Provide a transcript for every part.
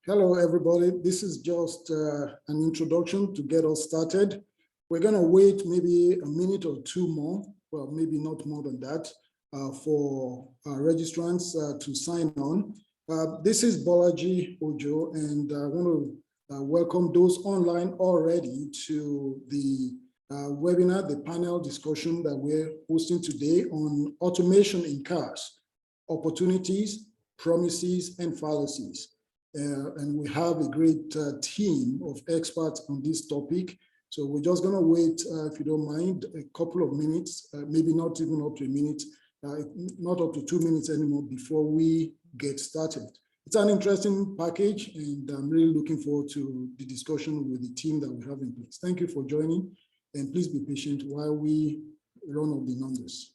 Hello, everybody. This is just an introduction to get us started. We're going to wait maybe a minute or two more, well, maybe not more than that, for registrants to sign on. This is Bolaji Ojo, and I want to welcome those online already to the webinar, the panel discussion that we're hosting today on automation in cars, opportunities, promises, and fallacies. And we have a great team of experts on this topic. So we're just going to wait, if you don't mind, a couple of minutes, maybe not even up to a minute, not up to 2 minutes anymore before we get started. It's an interesting package, and I'm really looking forward to the discussion with the team that we have in place. Thank you for joining, and please be patient while we run up the numbers.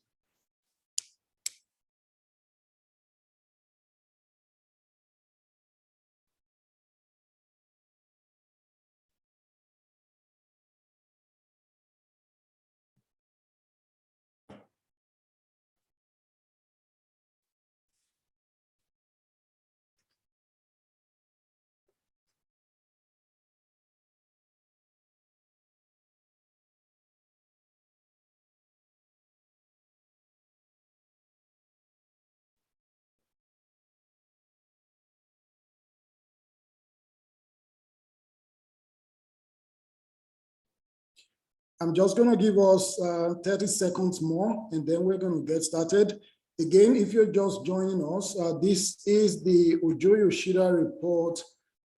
I'm just going to give us 30 seconds more, and then we're going to get started. Again, if you're just joining us, this is the Ojo-Yoshida report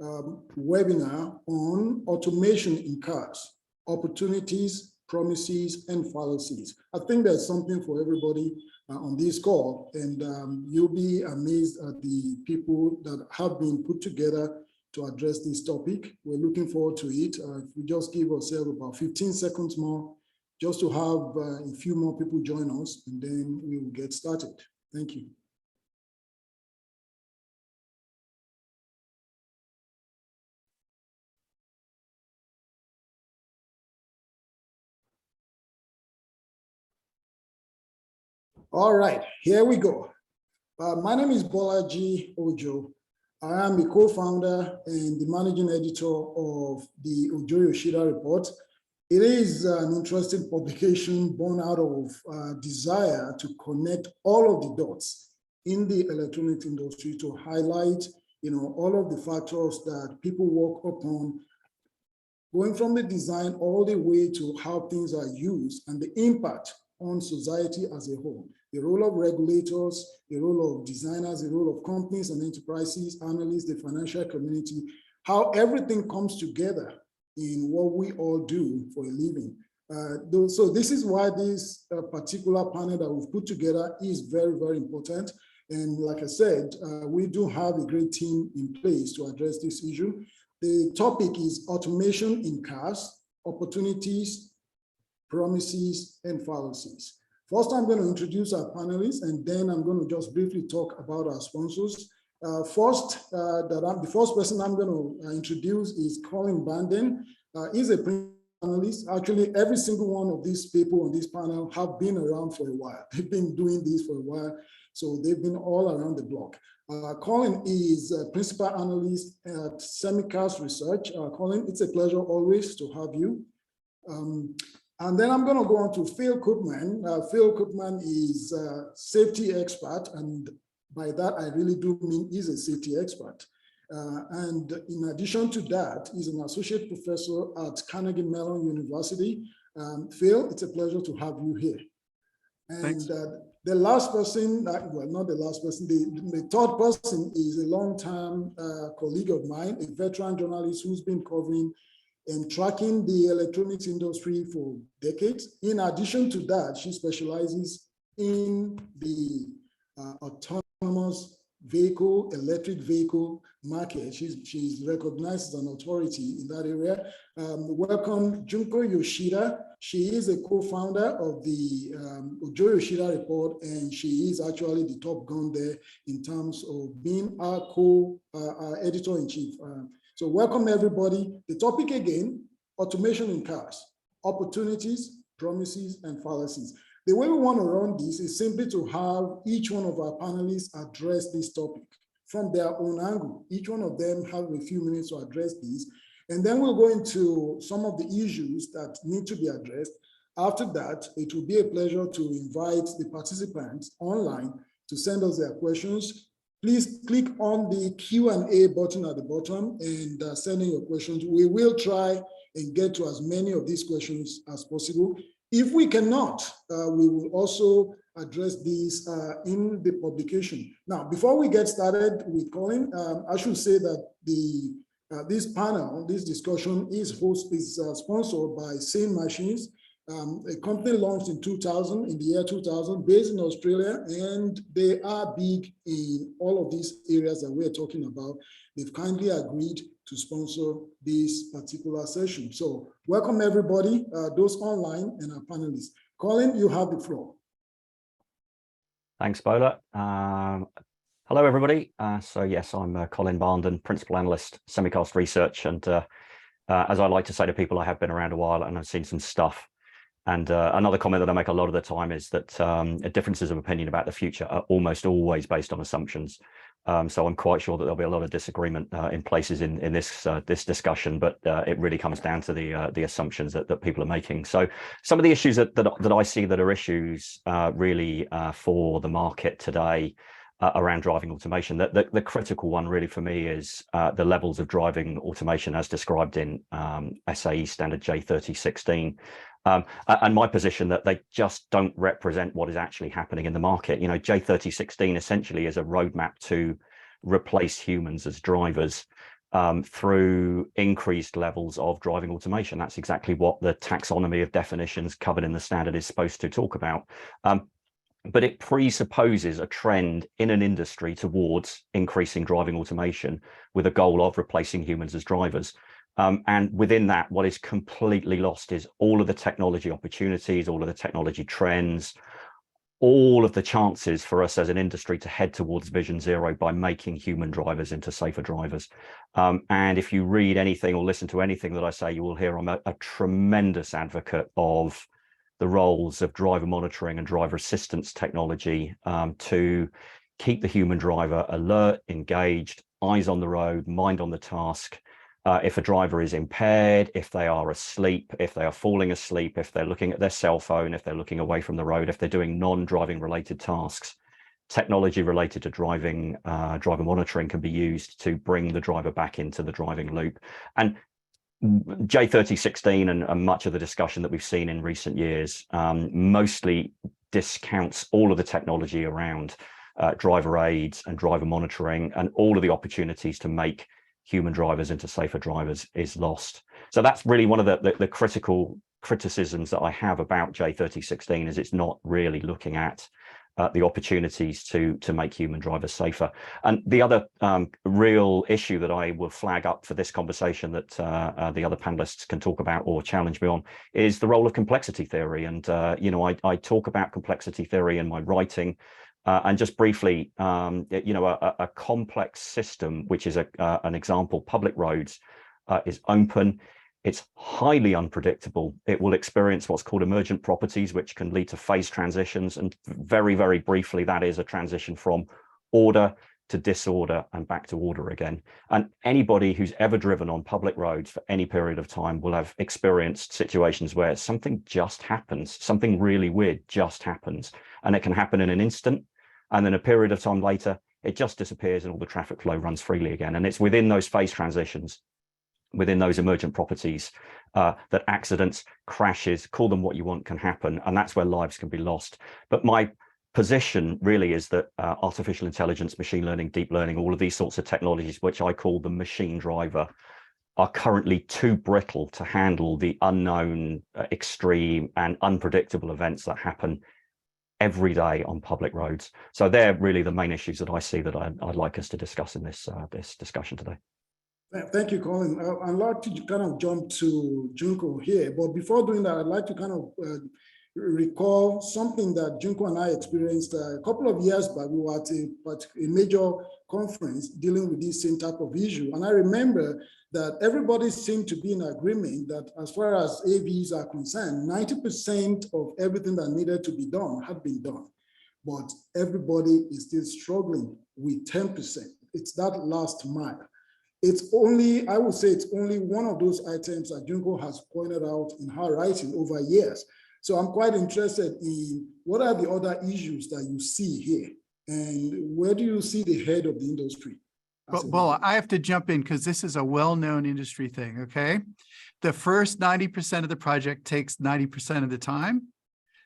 webinar on automation in cars, opportunities, promises, and fallacies. I think there's something for everybody on this call, and you'll be amazed at the people that have been put together to address this topic. We're looking forward to it. If we just give ourselves about 15 seconds more, just to have a few more people join us, and then we will get started. Thank you. All right, here we go. My name is Bolaji Ojo. I am the co-founder and the managing editor of the Ojo-Yoshida report. It is an interesting publication born out of desire to connect all of the dots in the electronics industry to highlight, all of the factors that people work upon, going from the design all the way to how things are used and the impact on society as a whole. The role of regulators, the role of designers, the role of companies and enterprises, analysts, the financial community, how everything comes together in what we all do for a living. So this is why this particular panel that we've put together is very, very important. And like I said, we do have a great team in place to address this issue. The topic is automation in cars, opportunities, promises, and fallacies. First, I'm going to introduce our panelists, and then I'm going to just briefly talk about our sponsors. The first person I'm going to introduce is Colin Banden. He's a panelist. Actually, every single one of these people on this panel have been around for a while. They've been doing this for a while, so they've been all around the block. Colin is a principal analyst at Semicast Research. Colin, it's a pleasure always to have you. And then I'm going to go on to Phil Koopman. Phil Koopman is a safety expert, and by that I really do mean he's a safety expert. And in addition to that, he's an associate professor at Carnegie Mellon University. Phil, it's a pleasure to have you here. And the last person, well, not the last person, the third person is a long-time colleague of mine, a veteran journalist who's been covering and tracking the electronics industry for decades. In addition to that, she specializes in the autonomous vehicle, electric vehicle market. She's recognized as an authority in that area. Welcome, Junko Yoshida. She is a co-founder of the Ojo-Yoshida report, and she is actually the top gun there in terms of being our editor-in-chief. So welcome everybody. The topic again, automation in cars, opportunities, promises, and fallacies. The way we want to run this is simply to have each one of our panelists address this topic from their own angle. Each one of them have a few minutes to address these. And then we'll go into some of the issues that need to be addressed. After that, it will be a pleasure to invite the participants online to send us their questions. Please click on the Q&A button at the bottom and send in your questions. We will try and get to as many of these questions as possible. If we cannot, we will also address these in the publication. Now, before we get started with Colin, I should say that this panel, this discussion is sponsored by Sane Machines, a company launched in 2000, in the year 2000, based in Australia, and they are big in all of these areas that we're talking about. They've kindly agreed to sponsor this particular session. So welcome everybody, those online and our panelists. Colin, you have the floor. Thanks, Bola. Hello, everybody. So yes, I'm Colin Barndon, Principal Analyst, Semicast Research. And as I like to say to people, I have been around a while and I've seen some stuff. And another comment that I make a lot of the time is that differences of opinion about the future are almost always based on assumptions. So I'm quite sure that there'll be a lot of disagreement in places in this discussion, but it really comes down to the assumptions that people are making. So some of the issues that I see that are issues really for the market today around driving automation, the critical one really for me is the levels of driving automation as described in SAE standard J3016. And my position that they just don't represent what is actually happening in the market. You know, J3016 essentially is a roadmap to replace humans as drivers through increased levels of driving automation. That's exactly what the taxonomy of definitions covered in the standard is supposed to talk about. But it presupposes a trend in an industry towards increasing driving automation with a goal of replacing humans as drivers. And within that, what is completely lost is all of the technology opportunities, all of the technology trends, all of the chances for us as an industry to head towards Vision Zero by making human drivers into safer drivers. And if you read anything or listen to anything that I say, you will hear I'm a tremendous advocate of the roles of driver monitoring and driver assistance technology to keep the human driver alert, engaged, eyes on the road, mind on the task. If a driver is impaired, if they are asleep, if they are falling asleep, if they're looking at their cell phone, if they're looking away from the road, if they're doing non-driving related tasks, technology related to driving, driver monitoring can be used to bring the driver back into the driving loop. And J3016 and much of the discussion that we've seen in recent years mostly discounts all of the technology around driver aids and driver monitoring, and all of the opportunities to make human drivers into safer drivers is lost. So that's really one of the critical criticisms that I have about J3016, is it's not really looking at the opportunities to make human drivers safer. And the other real issue that I will flag up for this conversation that the other panelists can talk about or challenge me on is the role of complexity theory. And you know, I talk about complexity theory in my writing. And just briefly, you know, a complex system, which is an example, public roads, is open. It's highly unpredictable. It will experience what's called emergent properties, which can lead to phase transitions. And very, very briefly, that is a transition from order to disorder and back to order again. And anybody who's ever driven on public roads for any period of time will have experienced situations where something just happens, something really weird just happens. And it can happen in an instant. And then a period of time later, it just disappears and all the traffic flow runs freely again. And it's within those phase transitions, within those emergent properties, that accidents, crashes, call them what you want, can happen. And that's where lives can be lost. But my position really is that artificial intelligence, machine learning, deep learning, all of these sorts of technologies, which I call the machine driver, are currently too brittle to handle the unknown, extreme and unpredictable events that happen every day on public roads. So they're really the main issues that I see that I'd like us to discuss in this discussion today. Thank you, Colin. I'd like to kind of jump to Junko here, but before doing that, I'd like to kind of recall something that Junko and I experienced a couple of years back. We were at a major conference dealing with this same type of issue. And I remember that everybody seemed to be in agreement that as far as AVs are concerned, 90% of everything that needed to be done had been done. But everybody is still struggling with 10%. It's that last mile. It's only, I would say it's only one of those items that Junko has pointed out in her writing over years. So I'm quite interested in what are the other issues that you see here, and where do you see the head of the industry? Well, I have to jump in because this is a well-known industry thing, okay? The first 90% of the project takes 90% of the time.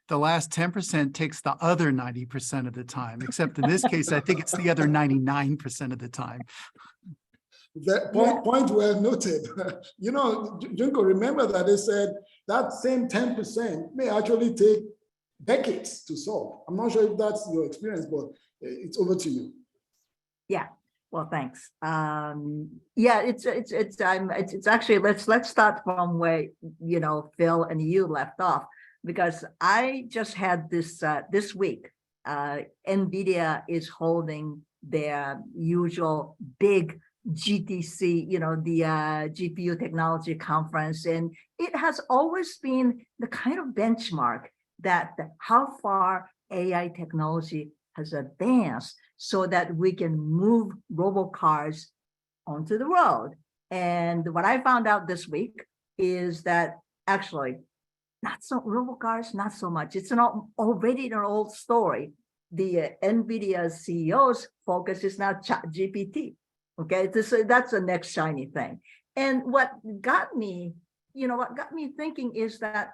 The last 10% takes the other 90% of the time, except in this case, I think it's the other 99% of the time. That point well noted. You know, Junko, remember that they said that same 10% may actually take decades to solve. I'm not sure if that's your experience, but it's over to you. Yeah. Well, thanks. Yeah, it's actually, let's start from where, you know, Phil and you left off, because I just had this this week, NVIDIA is holding their usual big GTC, you know, the GPU technology conference. And it has always been the kind of benchmark that how far AI technology has advanced so that we can move robocars onto the road. And what I found out this week is that actually, not so robocars, not so much. It's already an old story. The NVIDIA CEO's focus is now ChatGPT. Okay, that's the next shiny thing. And what got me, you know, what got me thinking is that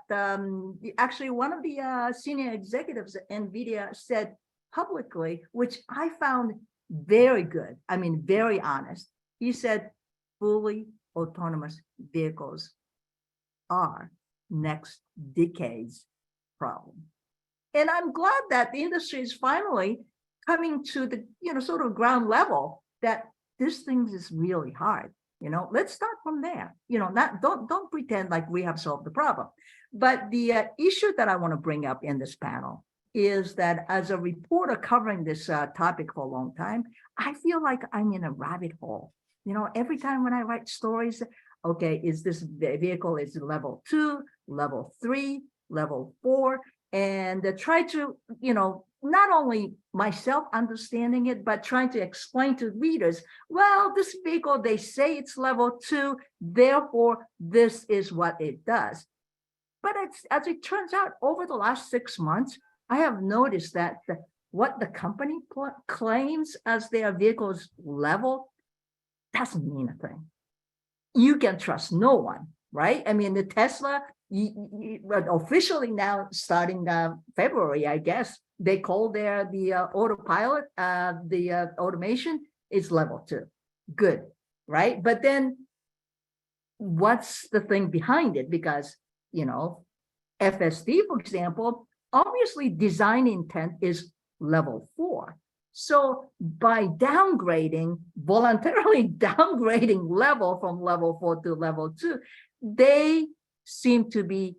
actually one of the senior executives at NVIDIA said publicly, which I found very good, I mean, very honest. He said, fully autonomous vehicles are next decade's problem. And I'm glad that the industry is finally coming to the, you know, sort of ground level that this thing is really hard. You know, let's start from there. You know, don't pretend like we have solved the problem. But the issue that I want to bring up in this panel is that as a reporter covering this topic for a long time, I feel like I'm in a rabbit hole. You know, every time when I write stories, okay, is this vehicle is level 2, level 3, level 4, and try to, you know, not only myself understanding it, but trying to explain to readers, well, this vehicle, they say it's level 2, therefore this is what it does. But as it turns out, over the last 6 months, I have noticed that what the company claims as their vehicle's level doesn't mean a thing. You can trust no one, right? I mean, the Tesla, officially now starting February, I guess, they call the autopilot, the automation is level 2. Good, right? But then what's the thing behind it? Because, you know, FSD, for example, obviously design intent is level 4. So by downgrading, voluntarily downgrading level from level 4 to level 2, they seem to be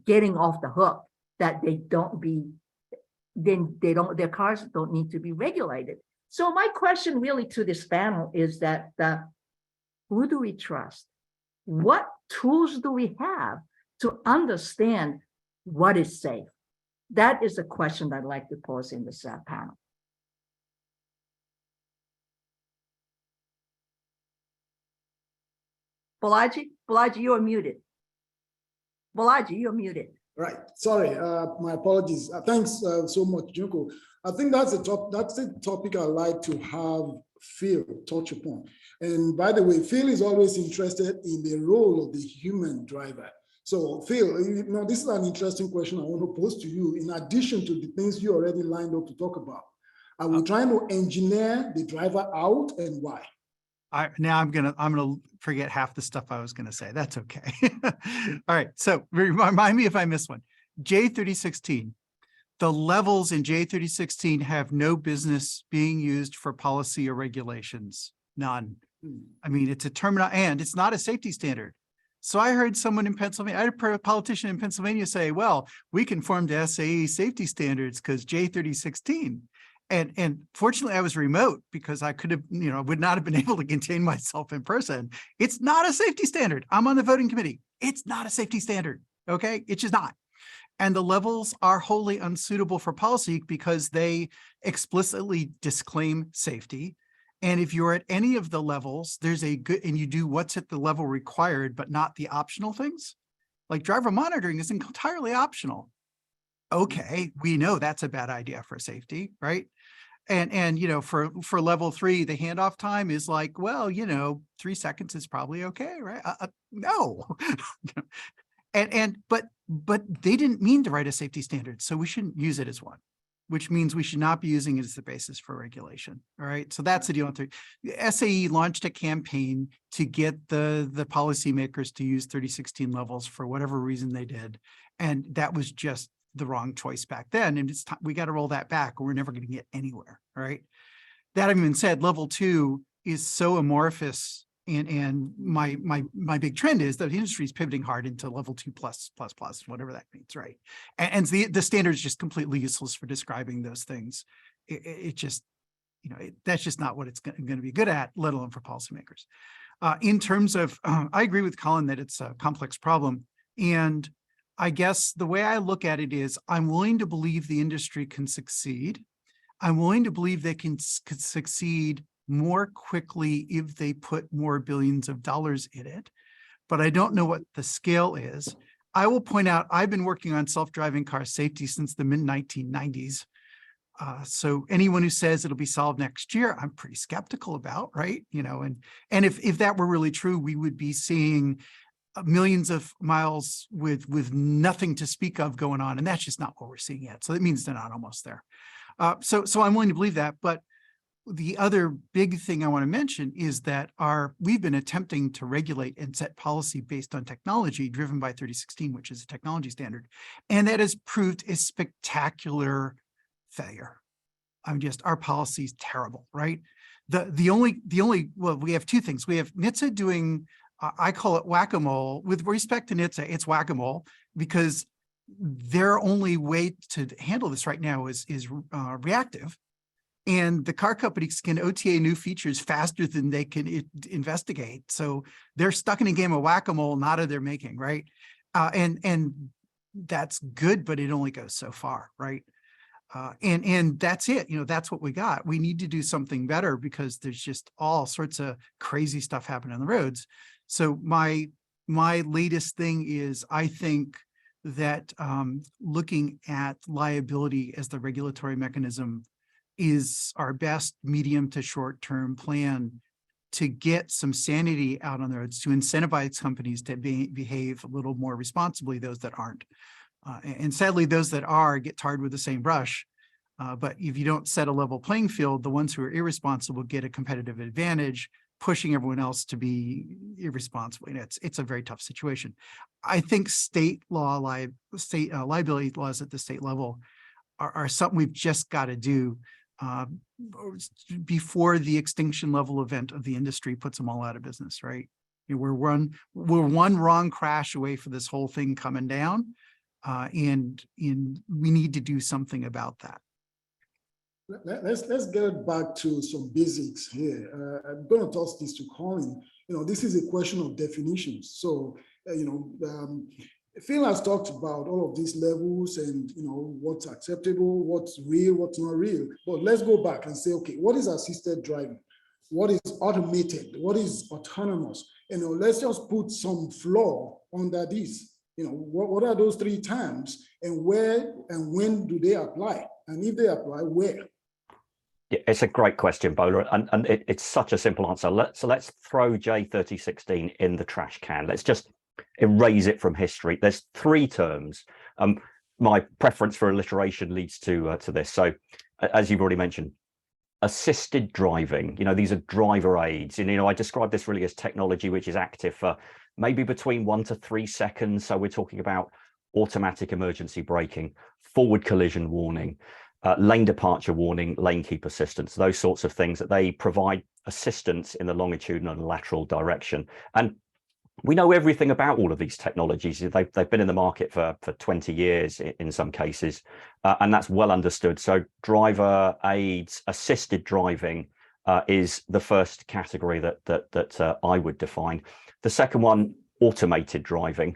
getting off the hook that their cars don't need to be regulated. So my question really to this panel is that who do we trust? What tools do we have to understand what is safe? That is a question I'd like to pose in this panel. Balaji, you're muted. Balaji, you're muted. Right. Sorry, my apologies. Thanks so much, Junko. I think that's a topic I'd like to have Phil touch upon. And by the way, Phil is always interested in the role of the human driver. So Phil, you know, this is an interesting question I want to pose to you. In addition to the things you already lined up to talk about, are we trying to engineer the driver out, and why? Now I'm gonna forget half the stuff I was gonna say. That's okay. All right. So remind me if I miss one. J3016. The levels in J3016 have no business being used for policy or regulations. None. I mean, it's a terminal, and it's not a safety standard. So I heard someone in Pennsylvania, I had a politician in Pennsylvania say, well, we conform to SAE safety standards because J3016. And fortunately, I was remote because I could have, you know, would not have been able to contain myself in person. It's not a safety standard. I'm on the voting committee. It's not a safety standard. Okay. It's just not. And the levels are wholly unsuitable for policy because they explicitly disclaim safety And if you're at any of the levels, there's a good, and you do what's at the level required, but not the optional things, like driver monitoring is entirely optional. Okay, we know that's a bad idea for safety, right? And you know, for level 3, the handoff time is like, well, you know, 3 seconds is probably okay, right? No. But they didn't mean to write a safety standard, so we shouldn't use it as one, which means we should not be using it as the basis for regulation. All right, so that's the deal. SAE launched a campaign to get the policymakers to use 3016 levels for whatever reason they did, and that was just the wrong choice back then. And it's time we got to roll that back, or we're never going to get anywhere. All right. That having been said, level 2 is so amorphous. And my big trend is that the industry is pivoting hard into level 2 plus, whatever that means, right? And the standard is just completely useless for describing those things. It just, you know, that's just not what it's going to be good at, let alone for policymakers. In terms of, I agree with Colin that it's a complex problem. And I guess the way I look at it is I'm willing to believe the industry can succeed. I'm willing to believe they can succeed more quickly if they put more billions of dollars in it, but I don't know what the scale is. I will point out, I've been working on self-driving car safety since the mid-1990s. So anyone who says it'll be solved next year, I'm pretty skeptical about, right? You know, and if that were really true, we would be seeing millions of miles with nothing to speak of going on, and that's just not what we're seeing yet. So that means they're not almost there. So I'm willing to believe that, but the other big thing I want to mention is that we've been attempting to regulate and set policy based on technology driven by 3016, which is a technology standard, and that has proved a spectacular failure. I'm just, our policy is terrible, right? The only well, we have two things. We have NHTSA doing, I call it whack-a-mole. With respect to NHTSA, it's whack-a-mole because their only way to handle this right now is reactive. And the car companies can OTA new features faster than they can investigate. So they're stuck in a game of whack-a-mole, not of their making, right? And that's good, but it only goes so far, right? And that's it. You know, that's what we got. We need to do something better because there's just all sorts of crazy stuff happening on the roads. So my latest thing is, I think that looking at liability as the regulatory mechanism is our best medium to short-term plan to get some sanity out on the roads, to incentivize companies to behave a little more responsibly, those that aren't. And sadly, those that are get tarred with the same brush. But if you don't set a level playing field, the ones who are irresponsible get a competitive advantage, pushing everyone else to be irresponsible. And it's a very tough situation. I think state liability laws at the state level are something we've just got to do before the extinction level event of the industry puts them all out of business, right? You know, we're one wrong crash away for this whole thing coming down, and we need to do something about that. Let's get back to some basics here. I'm going to toss this to Colin. You know, this is a question of definitions. So, Phil has talked about all of these levels and, you know, what's acceptable, what's real, what's not real. But let's go back and say, okay, what is assisted driving? What is automated? What is autonomous? You know, let's just put some flaw under this. You know, what are those three terms, and where and when do they apply? And if they apply, where? Yeah, it's a great question, Bola, and it's such a simple answer. So let's throw J3016 in the trash can. Let's just erase it from history. There's three terms. My preference for alliteration leads to this. So, as you've already mentioned, assisted driving. You know, these are driver aids. And, you know, I describe this really as technology which is active for maybe between 1 to 3 seconds. So we're talking about automatic emergency braking, forward collision warning, lane departure warning, lane keep assistance, those sorts of things that they provide assistance in the longitudinal and lateral direction. And we know everything about all of these technologies. They've been in the market for 20 years in some cases, and that's well understood. So driver aids, assisted driving is the first category that I would define. The second one, automated driving.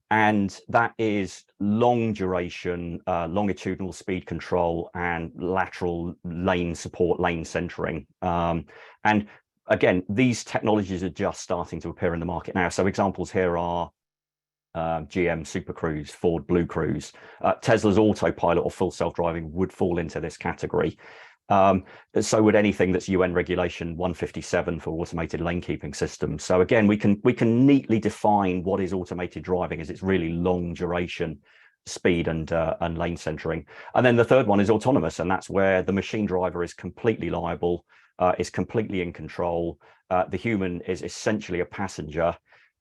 And that is long duration, longitudinal speed control and lateral lane support, lane centering. And again, these technologies are just starting to appear in the market now. So examples here are GM Super Cruise, Ford Blue Cruise, Tesla's autopilot or full self-driving would fall into this category. So would anything that's UN regulation 157 for automated lane keeping systems. So again, we can neatly define what is automated driving as it's really long duration speed and lane centering. And then the third one is autonomous, and that's where the machine driver is completely liable, is completely in control. The human is essentially a passenger,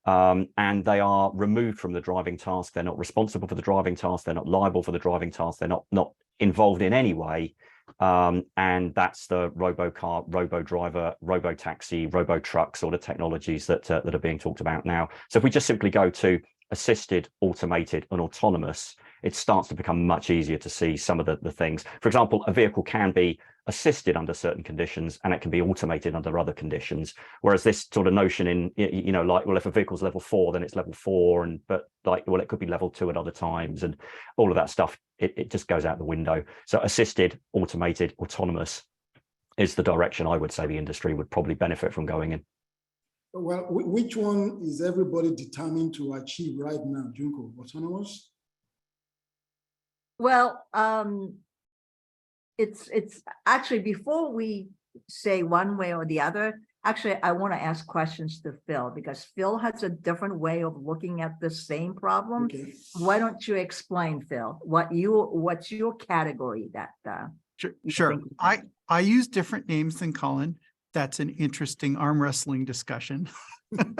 and they are removed from the driving task. They're not responsible for the driving task. They're not liable for the driving task. They're not involved in any way. And that's the robo-car, robo-driver, robo-taxi, robo-truck sort of technologies that are being talked about now. So if we just simply go to assisted, automated, and autonomous, it starts to become much easier to see some of the things. For example, a vehicle can be assisted under certain conditions and it can be automated under other conditions. Whereas this sort of notion in, you know, like, well, if a vehicle's level 4, then it's level 4, but like, well, it could be level 2 at other times, and all of that stuff, it just goes out the window. So assisted, automated, autonomous is the direction I would say the industry would probably benefit from going in. Well, which one is everybody determined to achieve right now, Junko? Autonomous? Well, it's actually, before we say one way or the other, actually, I want to ask questions to Phil, because Phil has a different way of looking at the same problem. Okay. Why don't you explain, Phil, what's your category that Sure. I use different names than Colin. That's an interesting arm wrestling discussion. But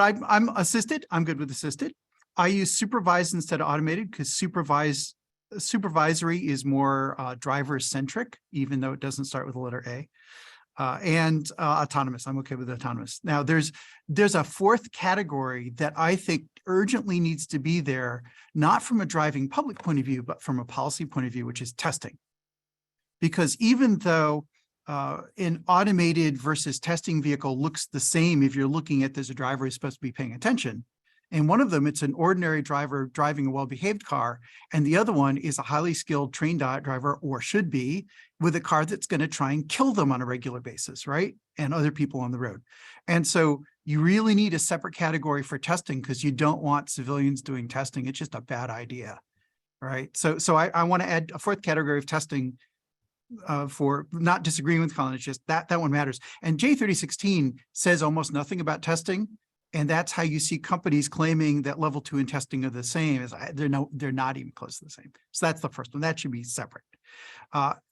I'm assisted. I'm good with assisted. I use supervised instead of automated because supervisory is more driver centric, even though it doesn't start with the letter A. And autonomous. I'm okay with autonomous. Now there's a fourth category that I think urgently needs to be there, not from a driving public point of view, but from a policy point of view, which is testing. Because even though an automated versus testing vehicle looks the same, if you're looking at there's a driver who's supposed to be paying attention, and one of them, it's an ordinary driver driving a well-behaved car, and the other one is a highly skilled trained driver, or should be, with a car that's going to try and kill them on a regular basis, right? And other people on the road. And so you really need a separate category for testing, because you don't want civilians doing testing. It's just a bad idea, right? So I want to add a fourth category of testing for not disagreeing with Colin. It's just that one matters. And J3016 says almost nothing about testing. And that's how you see companies claiming that level 2 and testing are the same. As they're not even close to the same. So that's the first one. That should be separate.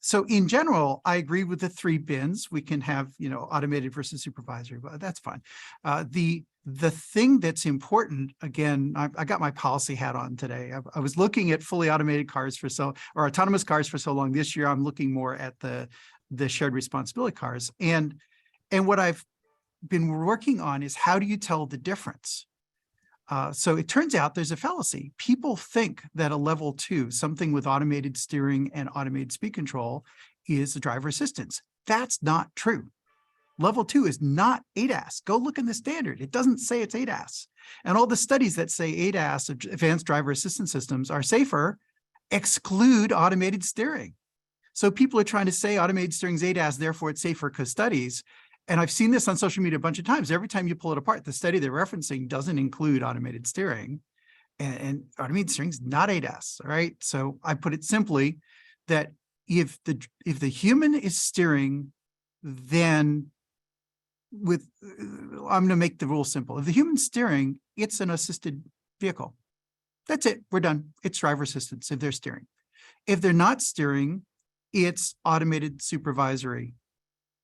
So in general, I agree with the 3 bins. We can have, you know, automated versus supervisory, but that's fine. The thing that's important, again, I got my policy hat on today. I was looking at fully automated cars or autonomous cars for so long. This year, I'm looking more at the shared responsibility cars. And what I've been working on is, how do you tell the difference? So it turns out there's a fallacy. People think that a level 2, something with automated steering and automated speed control, is the driver assistance. That's not true. Level 2 is not ADAS. Go look in the standard. It doesn't say it's ADAS. And all the studies that say ADAS, advanced driver assistance systems, are safer, exclude automated steering. So people are trying to say automated steering is ADAS, therefore it's safer because studies. And I've seen this on social media a bunch of times. Every time you pull it apart, the study they're referencing doesn't include automated steering, and automated steering is not ADAS. All right. So I put it simply that if the human is steering, then I'm going to make the rule simple. If the human's steering, it's an assisted vehicle. That's it. We're done. It's driver assistance if they're steering. If they're not steering, it's automated supervisory.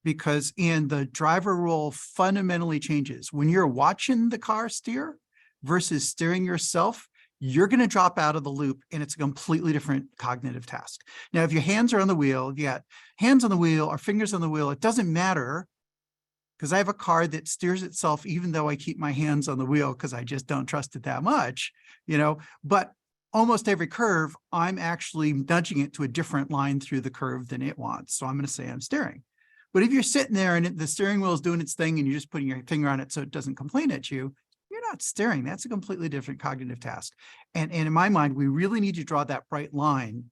Because in the driver role fundamentally changes. When you're watching the car steer versus steering yourself, you're going to drop out of the loop, and it's a completely different cognitive task. Now, if your hands are on the wheel, if you got hands on the wheel or fingers on the wheel, it doesn't matter, because I have a car that steers itself even though I keep my hands on the wheel because I just don't trust it that much, you know, but almost every curve, I'm actually nudging it to a different line through the curve than it wants. So I'm going to say I'm steering. But if you're sitting there and the steering wheel is doing its thing and you're just putting your finger on it so it doesn't complain at you, you're not steering. That's a completely different cognitive task. And in my mind, we really need to draw that bright line,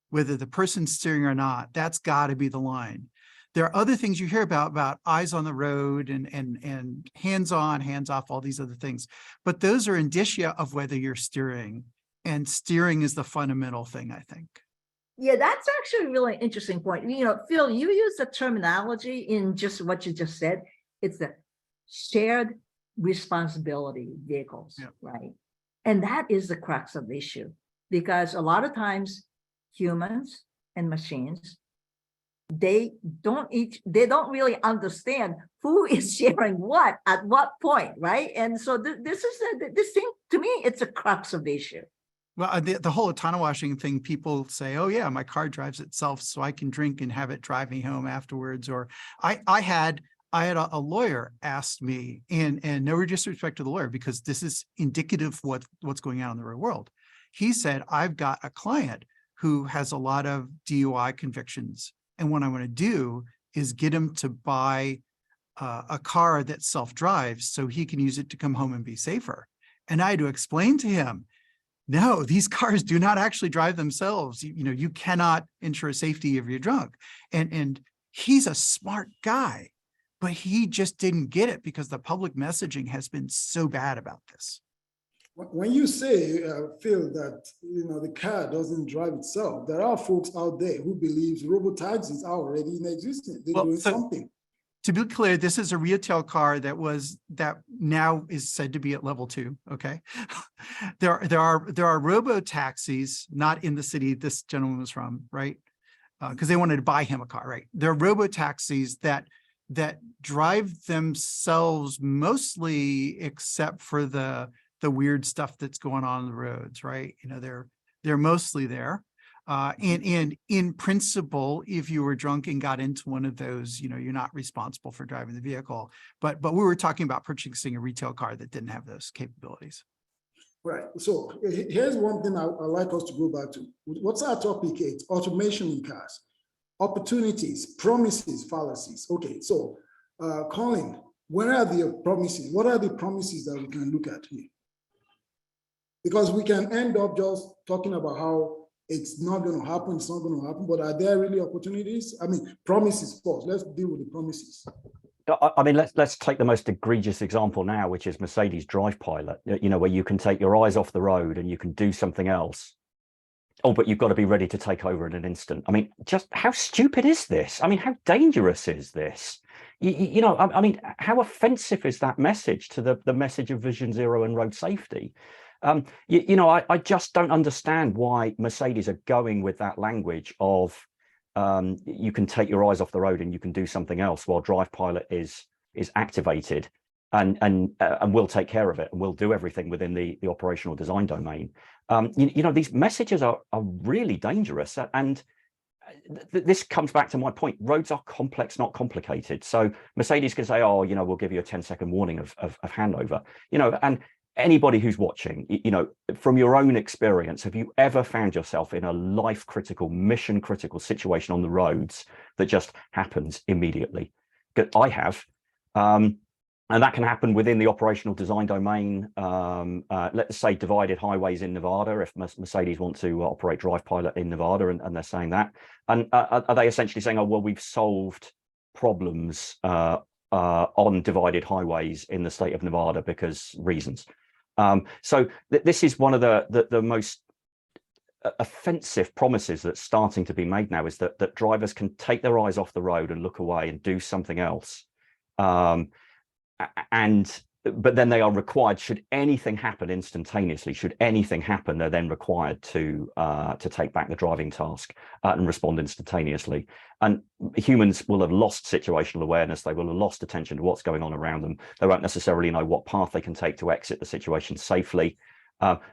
whether the person's steering or not. That's got to be the line. There are other things you hear about eyes on the road and hands on, hands off, all these other things. But those are indicia of whether you're steering. And steering is the fundamental thing, I think. Yeah, that's actually a really interesting point. You know, Phil, you use the terminology in just what you just said. It's the shared responsibility vehicles, Yeah. right? And that is the crux of the issue, because a lot of times humans and machines, they don't really understand who is sharing what at what point, right? And so this thing, to me, it's a crux of the issue. Well, the whole autonomous washing thing, people say, oh yeah, my car drives itself so I can drink and have it drive me home afterwards. Or I had a lawyer ask me, and no disrespect to the lawyer, because this is indicative of what's going on in the real world. He said, I've got a client who has a lot of DUI convictions. And what I want to do is get him to buy a car that self-drives so he can use it to come home and be safer. And I had to explain to him, no, these cars do not actually drive themselves. You know, you cannot ensure safety if you're drunk. And he's a smart guy, but he just didn't get it because the public messaging has been so bad about this. When you say, Phil, that the car doesn't drive itself, there are folks out there who believes robo-taxis are already in existence. They're doing something. To be clear, this is a retail car that now is said to be at level 2. Okay, there are robo taxis, not in the city this gentleman was from, right? Because they wanted to buy him a car, right? There are robo taxis that drive themselves mostly, except for the weird stuff that's going on the roads, right? You know, they're mostly there. And in principle, if you were drunk and got into one of those, you're not responsible for driving the vehicle. But we were talking about purchasing a retail car that didn't have those capabilities. Right. So here's one thing I'd like us to go back to. What's our topic? It's automation in cars, opportunities, promises, fallacies. Okay. So Colin, where are the promises? What are the promises that we can look at here? Because we can end up just talking about how it's not going to happen, it's not going to happen, but are there really opportunities? I mean, promises first. Let's deal with the promises. I mean, let's take the most egregious example now, which is Mercedes Drive Pilot, where you can take your eyes off the road and you can do something else. Oh, but you've got to be ready to take over in an instant. I mean, just how stupid is this? I mean, how dangerous is this? I mean, how offensive is that message to the message of Vision Zero and road safety? I just don't understand why Mercedes are going with that language of you can take your eyes off the road and you can do something else while Drive Pilot is activated and we'll take care of it and we'll do everything within the operational design domain. These messages are really dangerous, and this comes back to my point. Roads are complex, not complicated. So Mercedes can say, oh, we'll give you a 10-second warning of handover, and anybody who's watching, from your own experience, have you ever found yourself in a life-critical, mission-critical situation on the roads that just happens immediately? I have. And that can happen within the operational design domain. Let's say divided highways in Nevada, if Mercedes want to operate Drive Pilot in Nevada, and they're saying that. And are they essentially saying, oh, well, we've solved problems on divided highways in the state of Nevada because reasons? So this is one of the most offensive promises that's starting to be made now, is that drivers can take their eyes off the road and look away and do something else. But then they are required, should anything happen instantaneously, should anything happen, they're then required to take back the driving task and respond instantaneously. And humans will have lost situational awareness. They will have lost attention to what's going on around them. They won't necessarily know what path they can take to exit the situation safely,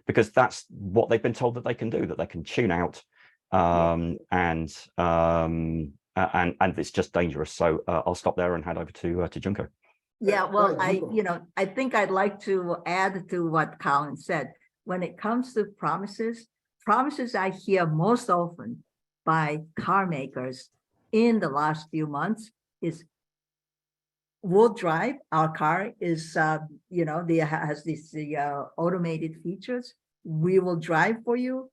because that's what they've been told that they can do, that they can tune out, and it's just dangerous. So I'll stop there and hand over to Junko. Yeah, well, I think I'd like to add to what Colin said. When it comes to promises I hear most often by car makers in the last few months is we'll drive. Our car is, has these automated features. We will drive for you,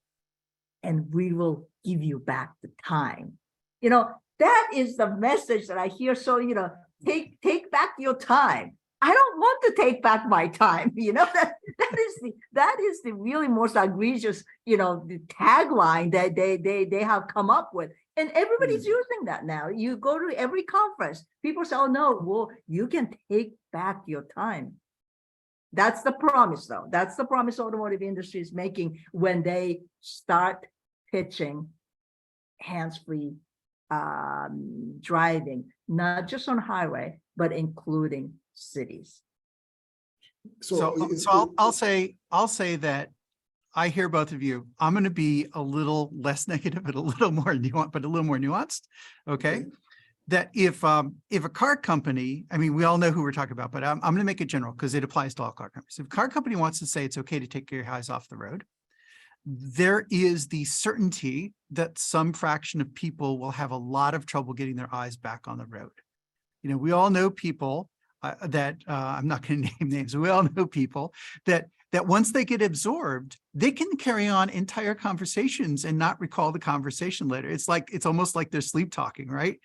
and we will give you back the time. That is the message that I hear. So, take back your time. I don't want to take back my time. That is the really most egregious, the tagline that they have come up with. And everybody's using that now. You go to every conference, people say, oh no, well, you can take back your time. That's the promise, though. That's the promise automotive industry is making when they start pitching hands-free driving, not just on highway, but including cities. So I'll say that I hear both of you. I'm going to be a little less negative and a little more nuanced. Okay. That if a car company, I mean, we all know who we're talking about, but I'm going to make it general because it applies to all car companies. If a car company wants to say it's okay to take your eyes off the road, there is the certainty that some fraction of people will have a lot of trouble getting their eyes back on the road. We all know people that I'm not going to name names. We all know people that once they get absorbed, they can carry on entire conversations and not recall the conversation later. It's almost like they're sleep talking, right?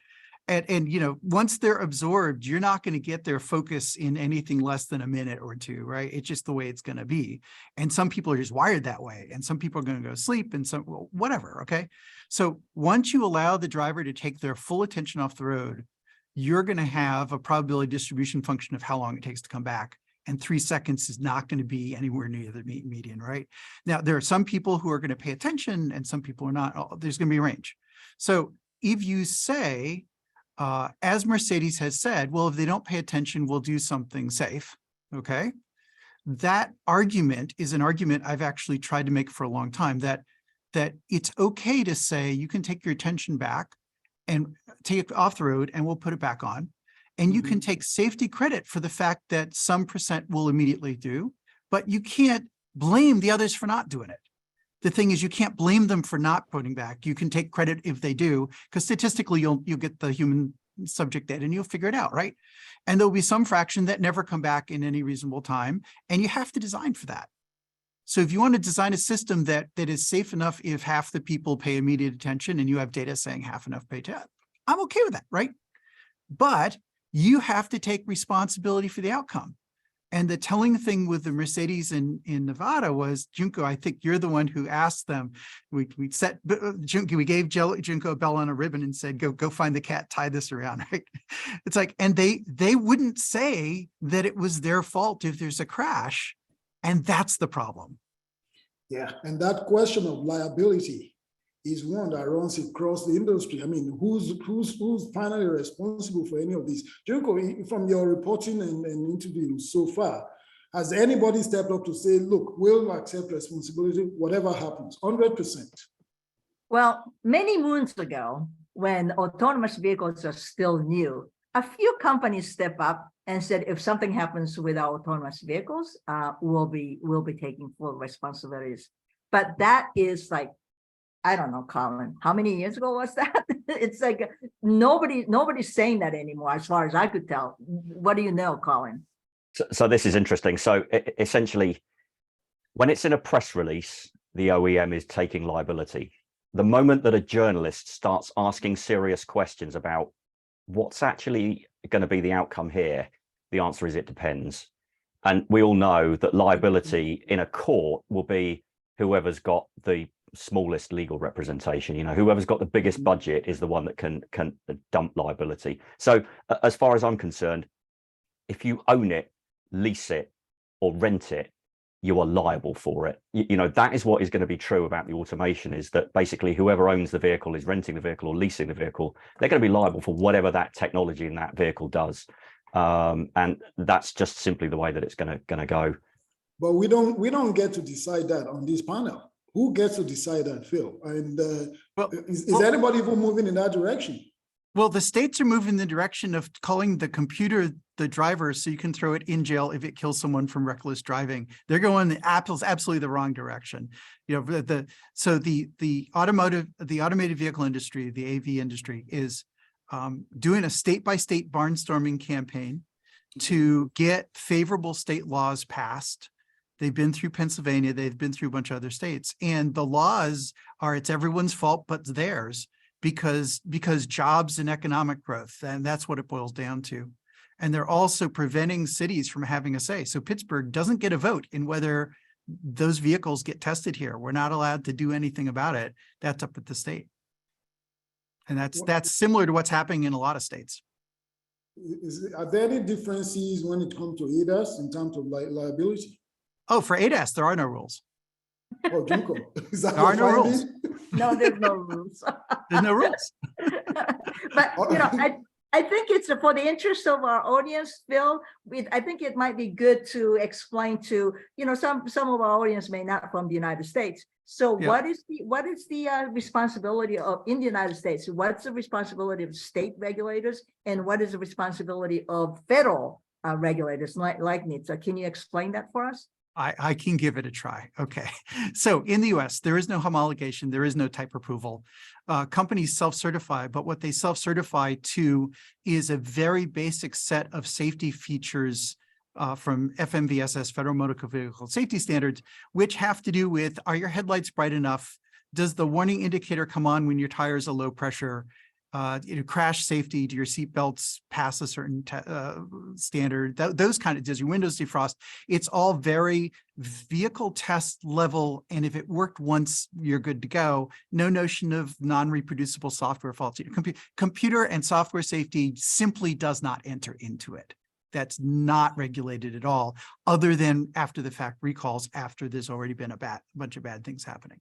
And once they're absorbed, you're not going to get their focus in anything less than a minute or two, right? It's just the way it's going to be. And some people are just wired that way. And some people are going to go to sleep and some, whatever, okay? So once you allow the driver to take their full attention off the road, you're going to have a probability distribution function of how long it takes to come back. And 3 seconds is not going to be anywhere near the median, right? Now, there are some people who are going to pay attention and some people are not. There's going to be a range. So if you say, as Mercedes has said, well, if they don't pay attention, we'll do something safe, okay? That argument is an argument I've actually tried to make for a long time, that it's okay to say you can take your attention back and take it off the road and we'll put it back on. And you can take safety credit for the fact that some percent will immediately do, but you can't blame the others for not doing it. The thing is, you can't blame them for not putting back. You can take credit if they do, because statistically, you'll get the human subject data and you'll figure it out, right? And there'll be some fraction that never come back in any reasonable time, and you have to design for that. So if you want to design a system that is safe enough if half the people pay immediate attention and you have data saying half enough pay attention, I'm okay with that, right? But you have to take responsibility for the outcome. And the telling thing with the Mercedes in Nevada was, Junko, I think you're the one who asked them. We gave Junko a bell on a ribbon and said, go find the cat, tie this around, right? It's like, and they wouldn't say that it was their fault if there's a crash. And that's the problem. Yeah, and that question of liability is one that runs across the industry. I mean, who's finally responsible for any of this? Junko, from your reporting and interviews so far, has anybody stepped up to say, look, we'll accept responsibility, whatever happens, 100%? Well, many moons ago, when autonomous vehicles are still new, a few companies step up and said, if something happens with our autonomous vehicles, we'll be taking full responsibilities. But that is like, I don't know, Colin, how many years ago was that? It's like nobody's saying that anymore, as far as I could tell. What do you know, Colin? So this is interesting. So essentially, when it's in a press release, the OEM is taking liability. The moment that a journalist starts asking serious questions about what's actually going to be the outcome here, the answer is it depends. And we all know that liability in a court will be whoever's got the smallest legal representation. Whoever's got the biggest budget is the one that can dump liability. So as far as I'm concerned, if you own it, lease it, or rent it, you are liable for it. That is what is going to be true about the automation, is that basically whoever owns the vehicle, is renting the vehicle or leasing the vehicle, they're going to be liable for whatever that technology in that vehicle does. And that's just simply the way that it's going to go. But we don't get to decide that on this panel. Who gets to decide that, Phil? And is anybody even moving in that direction? Well, the states are moving in the direction of calling the computer the driver, so you can throw it in jail if it kills someone from reckless driving. They're going absolutely the wrong direction. The automated vehicle industry, the AV industry, is doing a state-by-state barnstorming campaign to get favorable state laws passed. They've been through Pennsylvania, they've been through a bunch of other states, and the laws are it's everyone's fault but theirs because jobs and economic growth, and that's what it boils down to. And they're also preventing cities from having a say. So Pittsburgh doesn't get a vote in whether those vehicles get tested here. We're not allowed to do anything about it. That's up at the state. And that's similar to what's happening in a lot of states. Are there any differences when it comes to ADAS in terms of liability? Oh, for ADAS, there are no rules. Oh, Junko, is that There are no your rules. finding? No, there's no rules. There's no rules. But, I think it's for the interest of our audience, Phil, I think it might be good to explain to, some of our audience may not from the United States. So Yeah. what is the responsibility of in the United States? What's the responsibility of state regulators and what is the responsibility of federal regulators like NHTSA? Can you explain that for us? I can give it a try. Okay. So in the US, there is no homologation. There is no type approval. Companies self-certify, but what they self-certify to is a very basic set of safety features from FMVSS, Federal Motor Vehicle Safety Standards, which have to do with, are your headlights bright enough? Does the warning indicator come on when your tires are low pressure? Crash safety, do your seat belts pass a certain standard? Those kind of, does your windows defrost? It's all very vehicle test level. And if it worked once, you're good to go. No notion of non-reproducible software faults. Computer and software safety simply does not enter into it. That's not regulated at all, other than after the fact recalls after there's already been a bunch of bad things happening.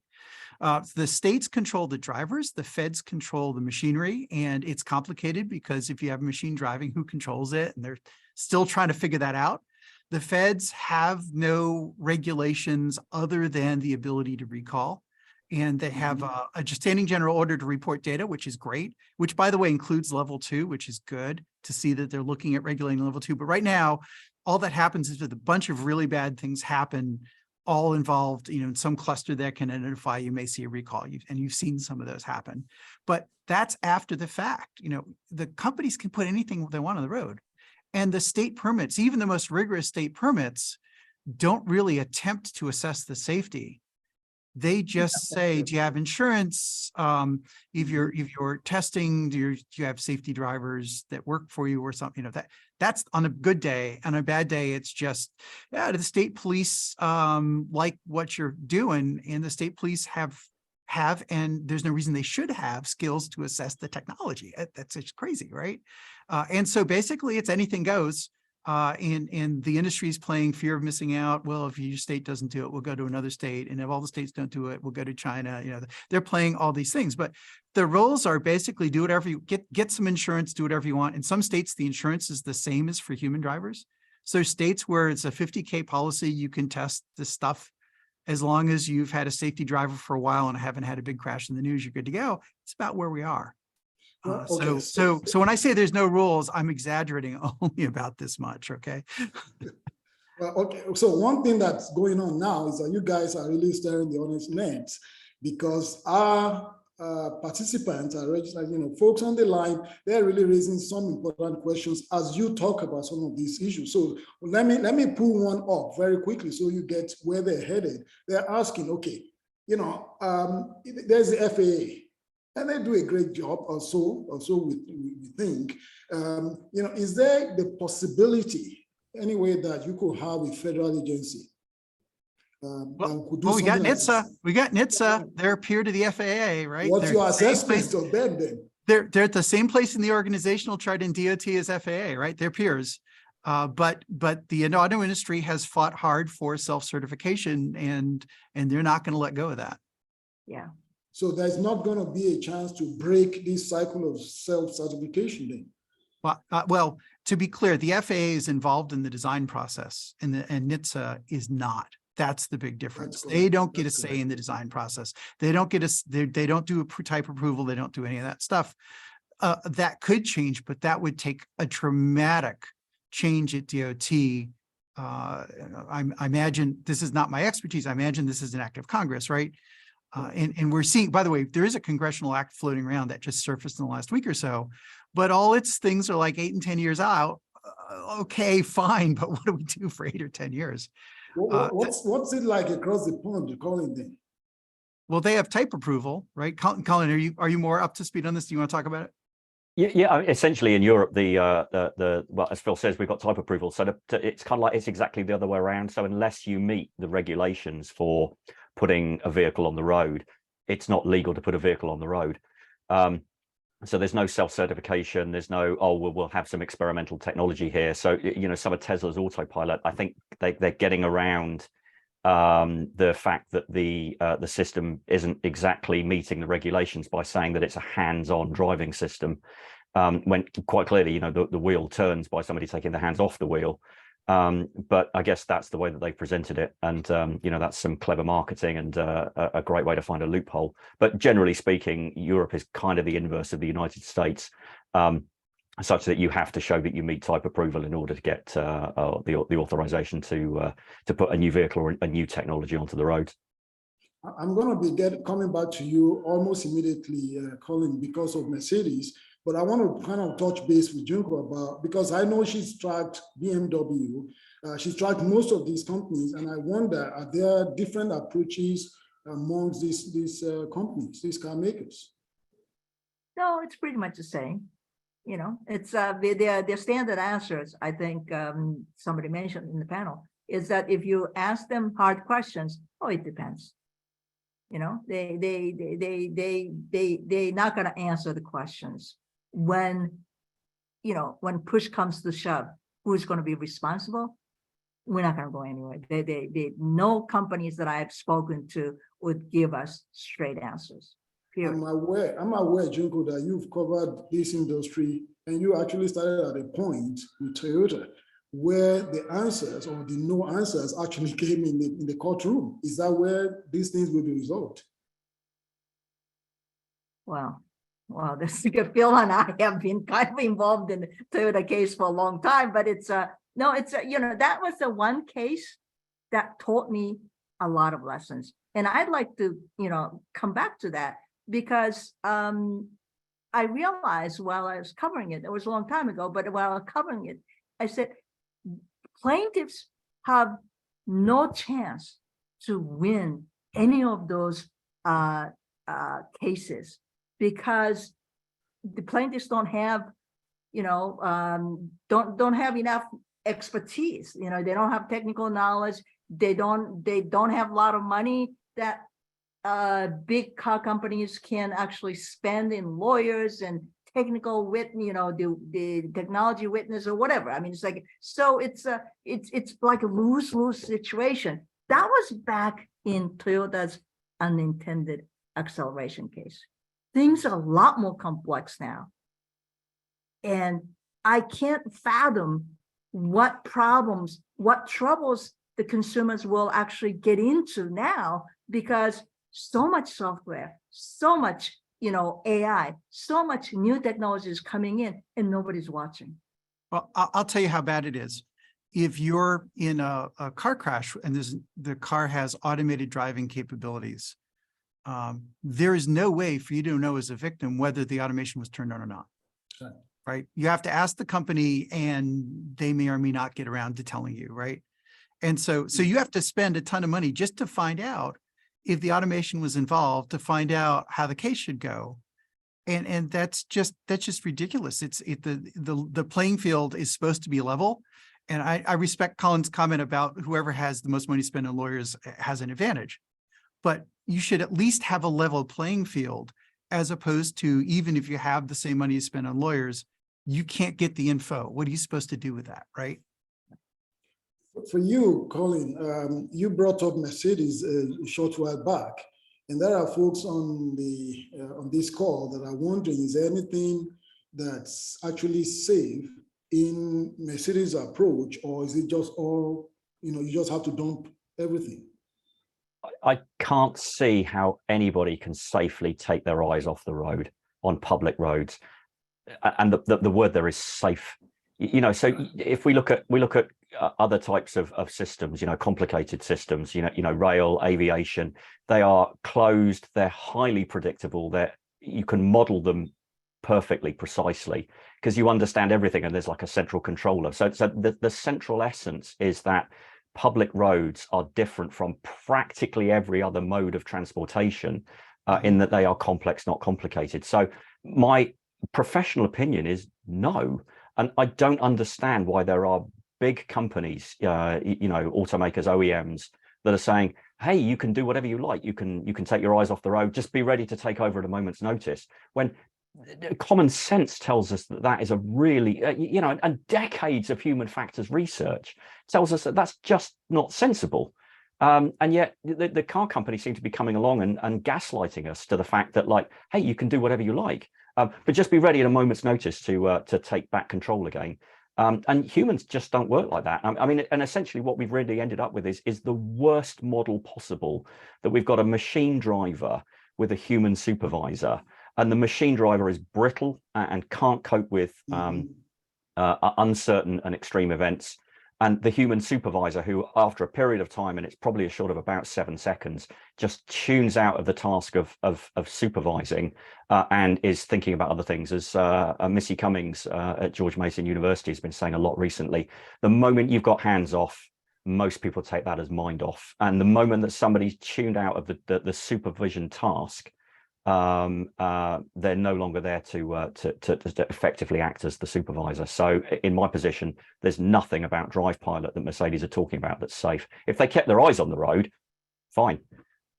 The states control the drivers, the feds control the machinery, and it's complicated because if you have a machine driving, who controls it? And they're still trying to figure that out. The feds have no regulations other than the ability to recall. And they have a standing general order to report data, which is great, which by the way includes level 2, which is good to see that they're looking at regulating level 2. But right now, all that happens is that a bunch of really bad things happen, all involved, in some cluster that can identify, you may see a recall, and you've seen some of those happen. But that's after the fact. The companies can put anything they want on the road. And the state permits, even the most rigorous state permits, don't really attempt to assess the safety. They just say, do you have insurance? If you're testing, do you have safety drivers that work for you or something? That's on a good day. On a bad day, it's just, yeah, the state police like what you're doing, and the state police have, and there's no reason they should have skills to assess the technology. That's just crazy, right? And so basically, it's anything goes. And the industry is playing fear of missing out. Well, if your state doesn't do it, we'll go to another state. And if all the states don't do it, we'll go to China. They're playing all these things. But the rules are basically do whatever you get some insurance, do whatever you want. In some states, the insurance is the same as for human drivers. So states where it's a 50K policy, you can test this stuff as long as you've had a safety driver for a while and haven't had a big crash in the news, you're good to go. It's about where we are. Okay. So when I say there's no rules, I'm exaggerating only about this much, okay? Well, okay. So one thing that's going on now is that you guys are really staring the honest net because our participants are registered, folks on the line, they're really raising some important questions as you talk about some of these issues. So let me pull one up very quickly so you get where they're headed. They're asking, okay, there's the FAA. And they do a great job, also we think. Is there the possibility, any way that you could have a federal agency? We got NHTSA. We got NHTSA. They're peer to the FAA, right? What's your assessment of them then? They're at the same place in the organizational chart in DOT as FAA, right? They're peers. But the auto industry has fought hard for self-certification, and they're not going to let go of that. Yeah. So there's not going to be a chance to break this cycle of self-certification then? Well, to be clear, the FAA is involved in the design process, and NHTSA is not. That's the big difference. They don't get a say in the design process. They don't get they don't do a type approval. They don't do any of that stuff. That could change, but that would take a dramatic change at DOT. I imagine this is not my expertise. I imagine this is an act of Congress, right? And we're seeing, by the way, there is a congressional act floating around that just surfaced in the last week or so, but all its things are like 8 and 10 years out. okay, fine, but what do we do for 8 or 10 years? What's it like across the pond, Colin, then? Well, they have type approval, right? Colin, are you more up to speed on this? Do you want to talk about it? Yeah. Essentially, in Europe, well, as Phil says, we've got type approval. So it's kind of like it's exactly the other way around. So unless you meet the regulations for putting a vehicle on the road, it's not legal to put a vehicle on the road. So there's no self-certification. There's no, oh, we'll have some experimental technology here. So, you know, some of Tesla's autopilot, I think they're getting around the fact that the system isn't exactly meeting the regulations by saying that it's a hands-on driving system, when quite clearly, you know, the wheel turns by somebody taking their hands off the wheel. But I guess that's the way that they've presented it. And, you know, that's some clever marketing and a great way to find a loophole. But generally speaking, Europe is kind of the inverse of the United States, such that you have to show that you meet type approval in order to get the authorization to put a new vehicle or a new technology onto the road. I'm going to be coming back to you almost immediately, Colin, because of Mercedes. But I want to kind of touch base with Junko about, because I know she's tracked BMW, she's tracked most of these companies, and I wonder, are there different approaches amongst these companies, these car makers? No, it's pretty much the same. You know, it's their standard answers. I think somebody mentioned in the panel is that if you ask them hard questions, oh, it depends. You know, they're not going to answer the questions when, you know, when push comes to shove. Who's going to be responsible? We're not going to go anywhere. No companies that I've spoken to would give us straight answers. Period. I'm aware, Junko, that you've covered this industry and you actually started at a point with Toyota where the answers or the no answers actually came in the courtroom. Is that where these things will be resolved? Well, this Phil and I have been kind of involved in the Toyota case for a long time, but it's no, it's you know, that was the one case that taught me a lot of lessons, and I'd like to, you know, come back to that because I realized while I was covering it was a long time ago, but while I was covering it, I said plaintiffs have no chance to win any of those cases because the plaintiffs don't have, you know, don't have enough expertise. You know, they don't have technical knowledge. They don't have a lot of money that big car companies can actually spend in lawyers and technical witness, you know, the technology witness or whatever. I mean, it's like, so it's like a lose-lose situation. That was back in Toyota's unintended acceleration case. Things are a lot more complex now. And I can't fathom what problems, what troubles the consumers will actually get into now because so much software, so much, you know, AI, so much new technology is coming in and nobody's watching. Well, I'll tell you how bad it is. If you're in a car crash and the car has automated driving capabilities, there is no way for you to know as a victim whether the automation was turned on or not. Sure. Right? You have to ask the company and they may or may not get around to telling you, right? And so you have to spend a ton of money just to find out if the automation was involved, to find out how the case should go. And that's just ridiculous. The playing field is supposed to be level. And I respect Colin's comment about whoever has the most money to spend on lawyers has an advantage. But you should at least have a level playing field, as opposed to, even if you have the same money you spend on lawyers, you can't get the info. What are you supposed to do with that, right? For you, Colin, you brought up Mercedes a short while back, and there are folks on this call that are wondering, is there anything that's actually safe in Mercedes' approach, or is it just all, you know, you just have to dump everything? I can't see how anybody can safely take their eyes off the road on public roads, and the word there is safe. You know, so if we look at other types of systems, you know, complicated systems, you know, rail, aviation, they are closed, they're highly predictable, you can model them perfectly, precisely, because you understand everything and there's like a central controller. So the central essence is that public roads are different from practically every other mode of transportation in that they are complex, not complicated. So my professional opinion is no. And I don't understand why there are big companies, automakers, OEMs, that are saying, hey, you can do whatever you like. You can take your eyes off the road. Just be ready to take over at a moment's notice. When common sense tells us that that is a really, and decades of human factors research tells us that that's just not sensible. And yet the car companies seem to be coming along and gaslighting us to the fact that, like, hey, you can do whatever you like, but just be ready at a moment's notice to take back control again. And humans just don't work like that. I mean, and essentially what we've really ended up with is the worst model possible, that we've got a machine driver with a human supervisor, and the machine driver is brittle and can't cope with uncertain and extreme events. And the human supervisor, who after a period of time, and it's probably a short of about 7 seconds, just tunes out of the task of supervising and is thinking about other things. As Missy Cummings at George Mason University has been saying a lot recently, the moment you've got hands off, most people take that as mind off. And the moment that somebody's tuned out of the supervision task, they're no longer there to effectively act as the supervisor. So in my position, there's nothing about Drive Pilot that Mercedes are talking about that's safe. If they kept their eyes on the road, fine,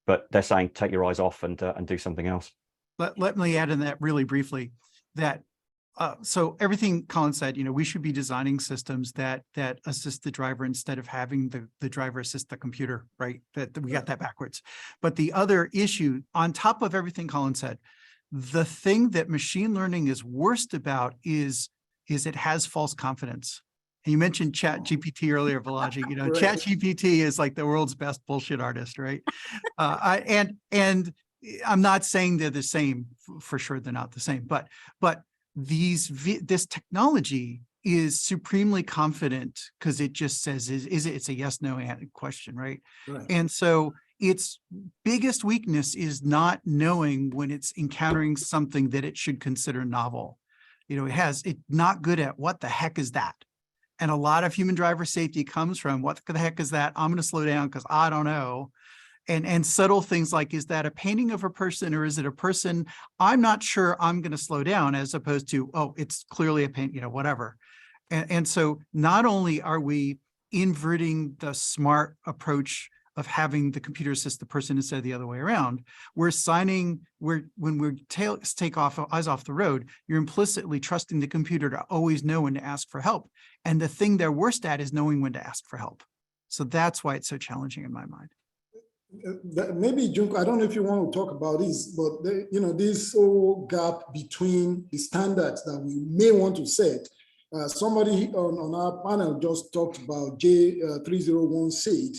but they're saying take your eyes off and do something else. Let me add in that really briefly that so everything Colin said, we should be designing systems that assist the driver instead of having the driver assist the computer, right? That we got that backwards. But the other issue, on top of everything Colin said, the thing that machine learning is worst about is it has false confidence. And you mentioned ChatGPT earlier, Balaji. ChatGPT is like the world's best bullshit artist, right? And I'm not saying they're the same. For sure, they're not the same. But this technology is supremely confident because it just says it's a yes no question, right? And so its biggest weakness is not knowing when it's encountering something that it should consider novel. It's not good at what the heck is that. And a lot of human driver safety comes from what the heck is that? I'm going to slow down because I don't know. And subtle things like, is that a painting of a person or is it a person? I'm not sure, I'm going to slow down, as opposed to, oh, it's clearly a paint, whatever. And so not only are we inverting the smart approach of having the computer assist the person instead of the other way around, when we take eyes off the road, you're implicitly trusting the computer to always know when to ask for help. And the thing they're worst at is knowing when to ask for help. So that's why it's so challenging in my mind. Maybe, Junko, I don't know if you want to talk about this, but this whole gap between the standards that we may want to set. Somebody on our panel just talked about J301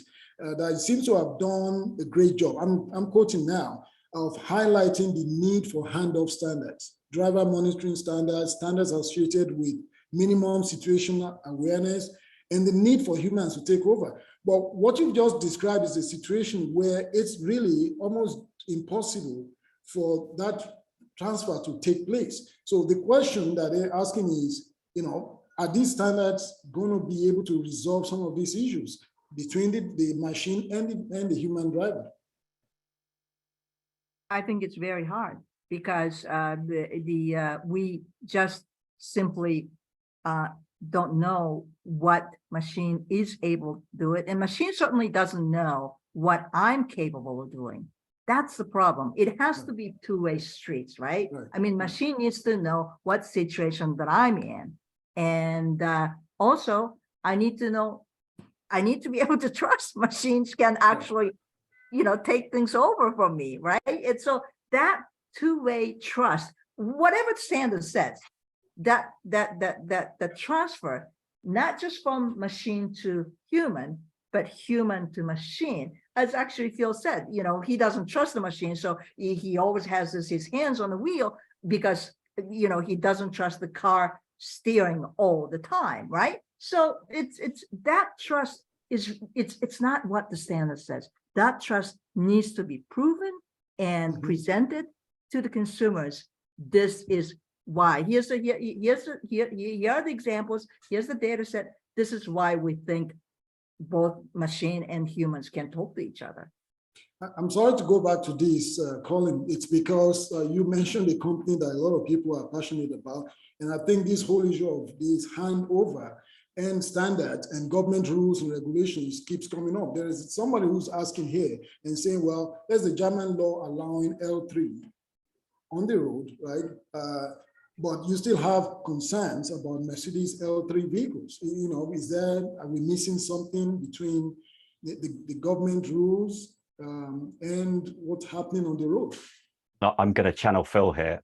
that seems to have done a great job. I'm quoting now, of highlighting the need for handoff standards, driver monitoring standards, standards associated with minimum situational awareness, and the need for humans to take over. But what you've just described is a situation where it's really almost impossible for that transfer to take place. So the question that they're asking is, are these standards going to be able to resolve some of these issues between the machine and the human driver? I think it's very hard because we just simply don't know what machine is able to do it. And machine certainly doesn't know what I'm capable of doing. That's the problem. It has to be two-way streets, right? I mean, machine needs to know what situation that I'm in. And also, I need to be able to trust machines can actually, take things over from me, right? And so that two-way trust, whatever the standard says, that transfer, not just from machine to human, but human to machine, as actually Phil said, he doesn't trust the machine, so he always has his hands on the wheel because he doesn't trust the car steering all the time, right? So it's that trust it's not what the standard says. That trust needs to be proven and presented to the consumers. This is why. Here are the examples. Here's the data set. This is why we think both machine and humans can talk to each other. I'm sorry to go back to this, Colin. It's because you mentioned a company that a lot of people are passionate about. And I think this whole issue of this handover and standards and government rules and regulations keeps coming up. There is somebody who's asking here and saying, well, there's a German law allowing L3 on the road, right? But you still have concerns about Mercedes L3 vehicles. You know, are we missing something between the government rules and what's happening on the road? I'm going to channel Phil here.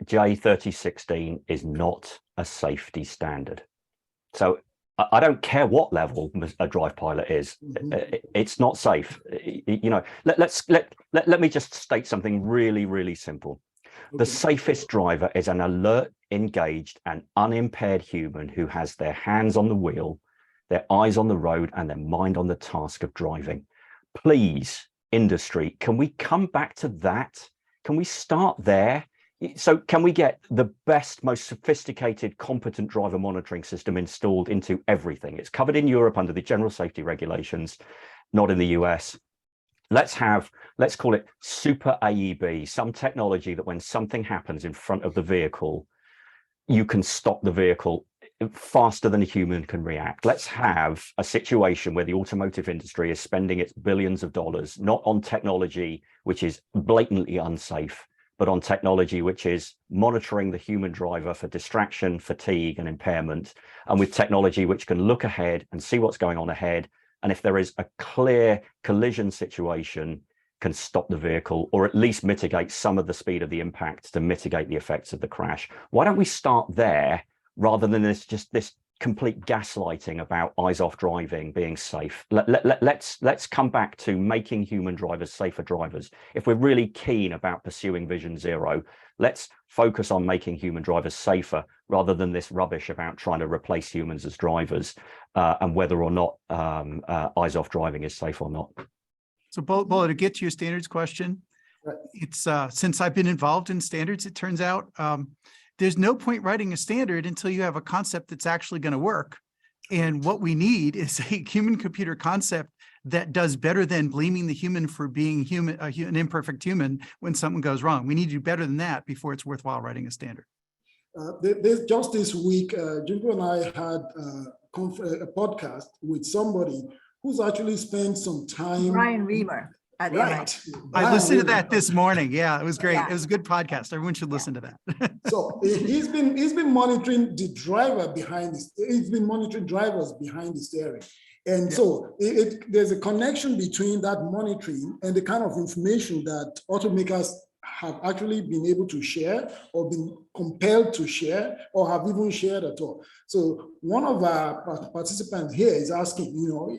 J3016 is not a safety standard. So I don't care what level a drive pilot is. It's not safe. You know, let me just state something really, really simple. The safest driver is an alert, engaged, and unimpaired human who has their hands on the wheel, their eyes on the road, and their mind on the task of driving. Please, industry, can we come back to that? Can we start there? So can we get the best, most sophisticated, competent driver monitoring system installed into everything? It's covered in Europe under the general safety regulations, not in the US. Let's call it super AEB, some technology that when something happens in front of the vehicle, you can stop the vehicle faster than a human can react. Let's have a situation where the automotive industry is spending its billions of dollars, not on technology, which is blatantly unsafe, but on technology which is monitoring the human driver for distraction, fatigue, and impairment, and with technology which can look ahead and see what's going on ahead, and if there is a clear collision situation, can stop the vehicle or at least mitigate some of the speed of the impact to mitigate the effects of the crash. Why don't we start there rather than this complete gaslighting about eyes off driving being safe? Let's come back to making human drivers safer drivers. If we're really keen about pursuing Vision Zero, let's focus on making human drivers safer rather than this rubbish about trying to replace humans as drivers and whether or not eyes off driving is safe or not. So, Bola, to get to your standards question, it's since I've been involved in standards, it turns out there's no point writing a standard until you have a concept that's actually going to work. And what we need is a human-computer concept that does better than blaming the human for being human, an imperfect human when something goes wrong. We need to do better than that before it's worthwhile writing a standard. Just this week, Junko and I had a podcast with somebody who's actually spent some time. Brian Reamer. Right. I listened to that this morning. Yeah, it was great. Yeah. It was a good podcast. Everyone should listen to that. So he's been monitoring the driver behind this. He's been monitoring drivers behind the steering. And so there's a connection between that monitoring and the kind of information that automakers have actually been able to share or been compelled to share or have even shared at all. So one of our participants here is asking, you know,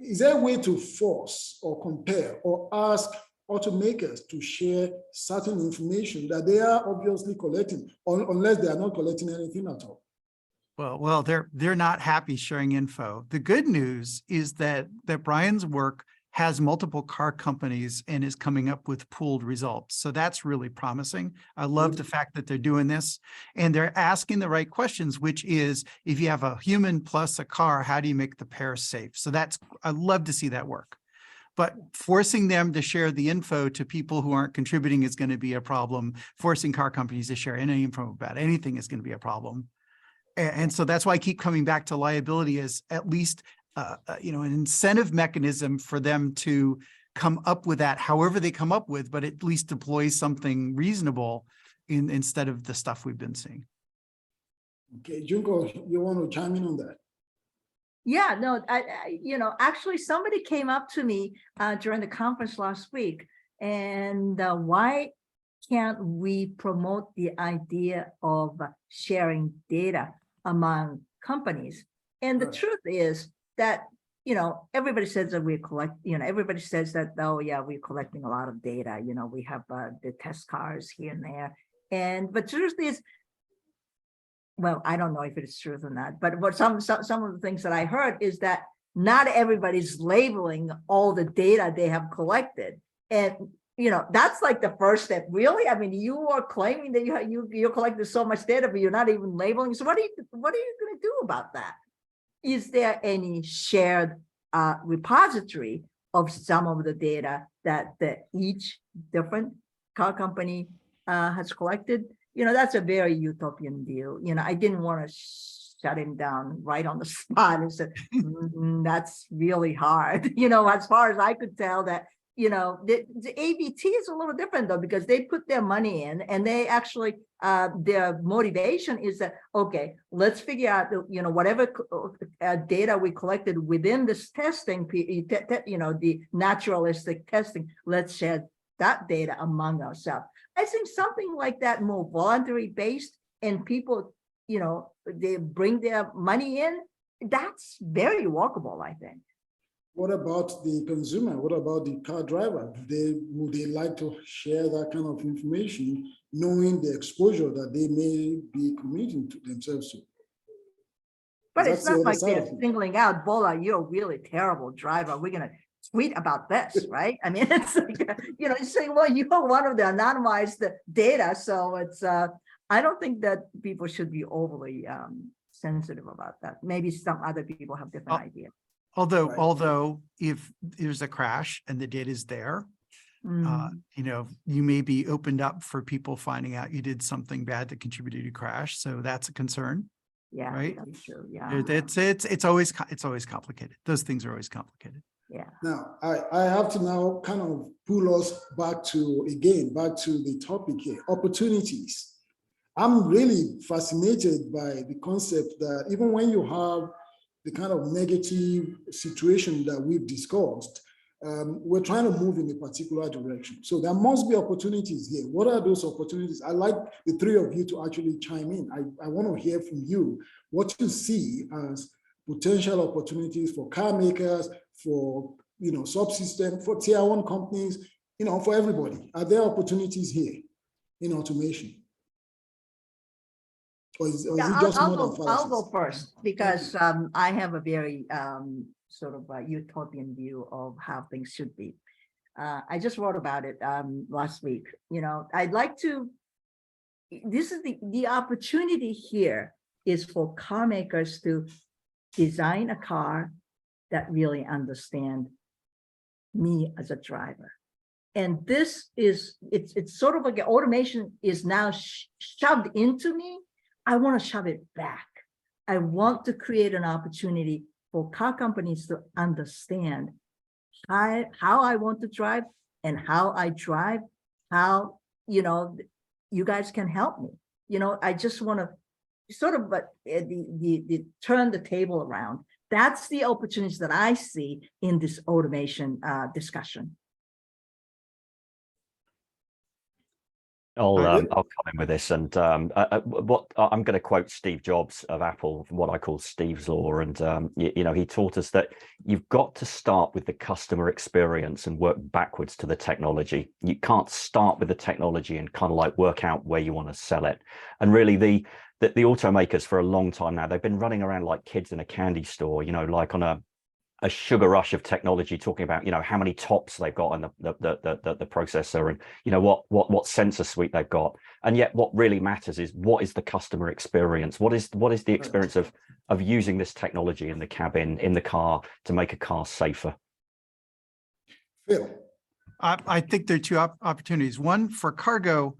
is there a way to force or compare or ask automakers to share certain information that they are obviously collecting, unless they are not collecting anything at all? Well, they're not happy sharing info. The good news is that Brian's work has multiple car companies and is coming up with pooled results. So that's really promising. I love the fact that they're doing this and they're asking the right questions, which is if you have a human plus a car, how do you make the pair safe? So I love to see that work. But forcing them to share the info to people who aren't contributing is going to be a problem. Forcing car companies to share any info about anything is going to be a problem. And so that's why I keep coming back to liability as at least you know, an incentive mechanism for them to come up with that, however they come up with, but at least deploy something reasonable instead of the stuff we've been seeing. Okay, Junko, you want to chime in on that? Yeah, no, you know, actually somebody came up to me during the conference last week and why can't we promote the idea of sharing data among companies? And the truth is that, you know, everybody says that everybody says that, oh yeah, we're collecting a lot of data. You know, we have the test cars here and there. But the truth is, well, I don't know if it's truth or not, but some of the things that I heard is that not everybody's labeling all the data they have collected. And that's like the first step. Really, I mean, you are claiming that you're collecting so much data, but you're not even labeling. So what are you going to do about that? Is there any shared repository of some of the data that each different car company has collected? That's a very utopian view. I didn't want to shut him down right on the spot and said, that's really hard. As far as I could tell that, the ABT is a little different though, because they put their money in and they actually, their motivation is that, okay, let's figure out, whatever data we collected within this testing, the naturalistic testing, let's share that data among ourselves. I think something like that, more voluntary based, and people, they bring their money in, that's very workable, I think. What about the consumer? What about the car driver? Would they like to share that kind of information, knowing the exposure that they may be committing to themselves to? But it's not like they're singling out, Bola, you're a really terrible driver. We're going to tweet about this, right? I mean, it's like, it's saying, well, you're one of the anonymized data. So it's, I don't think that people should be overly sensitive about that. Maybe some other people have different ideas. Although if there's a crash and the data is there, you may be opened up for people finding out you did something bad that contributed to crash. So that's a concern. Yeah, right. That's true. Yeah, it's always complicated. Those things are always complicated. Yeah. Now I have to now kind of pull us back to the topic here, opportunities. I'm really fascinated by the concept that even when you have the kind of negative situation that we've discussed, we're trying to move in a particular direction. So there must be opportunities here. What are those opportunities? I'd like the three of you to actually chime in. I want to hear from you what you see as potential opportunities for car makers, for subsystem, for tier one companies, for everybody. Are there opportunities here in automation? Or is it just more than fallacies? I'll go first because I have a very sort of a utopian view of how things should be. I just wrote about it last week. I'd like to, this is the opportunity here is for car makers to design a car that really understand me as a driver. And this is, it's sort of like automation is now shoved into me. I want to shove it back. I want to create an opportunity for car companies to understand how I want to drive and how I drive, how, you guys can help me. I just want to sort of the turn the table around. That's the opportunities that I see in this automation discussion. I'll come in with this, and what I'm going to quote Steve Jobs of Apple, what I call Steve's law, and he taught us that you've got to start with the customer experience and work backwards to the technology. You can't start with the technology and kind of like work out where you want to sell it. And really, the automakers for a long time now, they've been running around like kids in a candy store, like on a sugar rush of technology, talking about how many tops they've got on the processor, and what sensor suite they've got. And yet what really matters is what is the customer experience, what is the experience of using this technology in the cabin, in the car, to make a car safer. Phil. I think there are two opportunities. One, for cargo,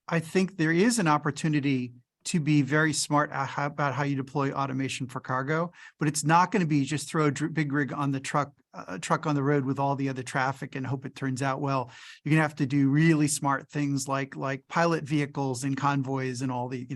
I think there is an opportunity to be very smart about how you deploy automation for cargo, but it's not going to be just throw a big rig on the truck on the road with all the other traffic and hope it turns out well. You're gonna have to do really smart things like pilot vehicles and convoys and all the,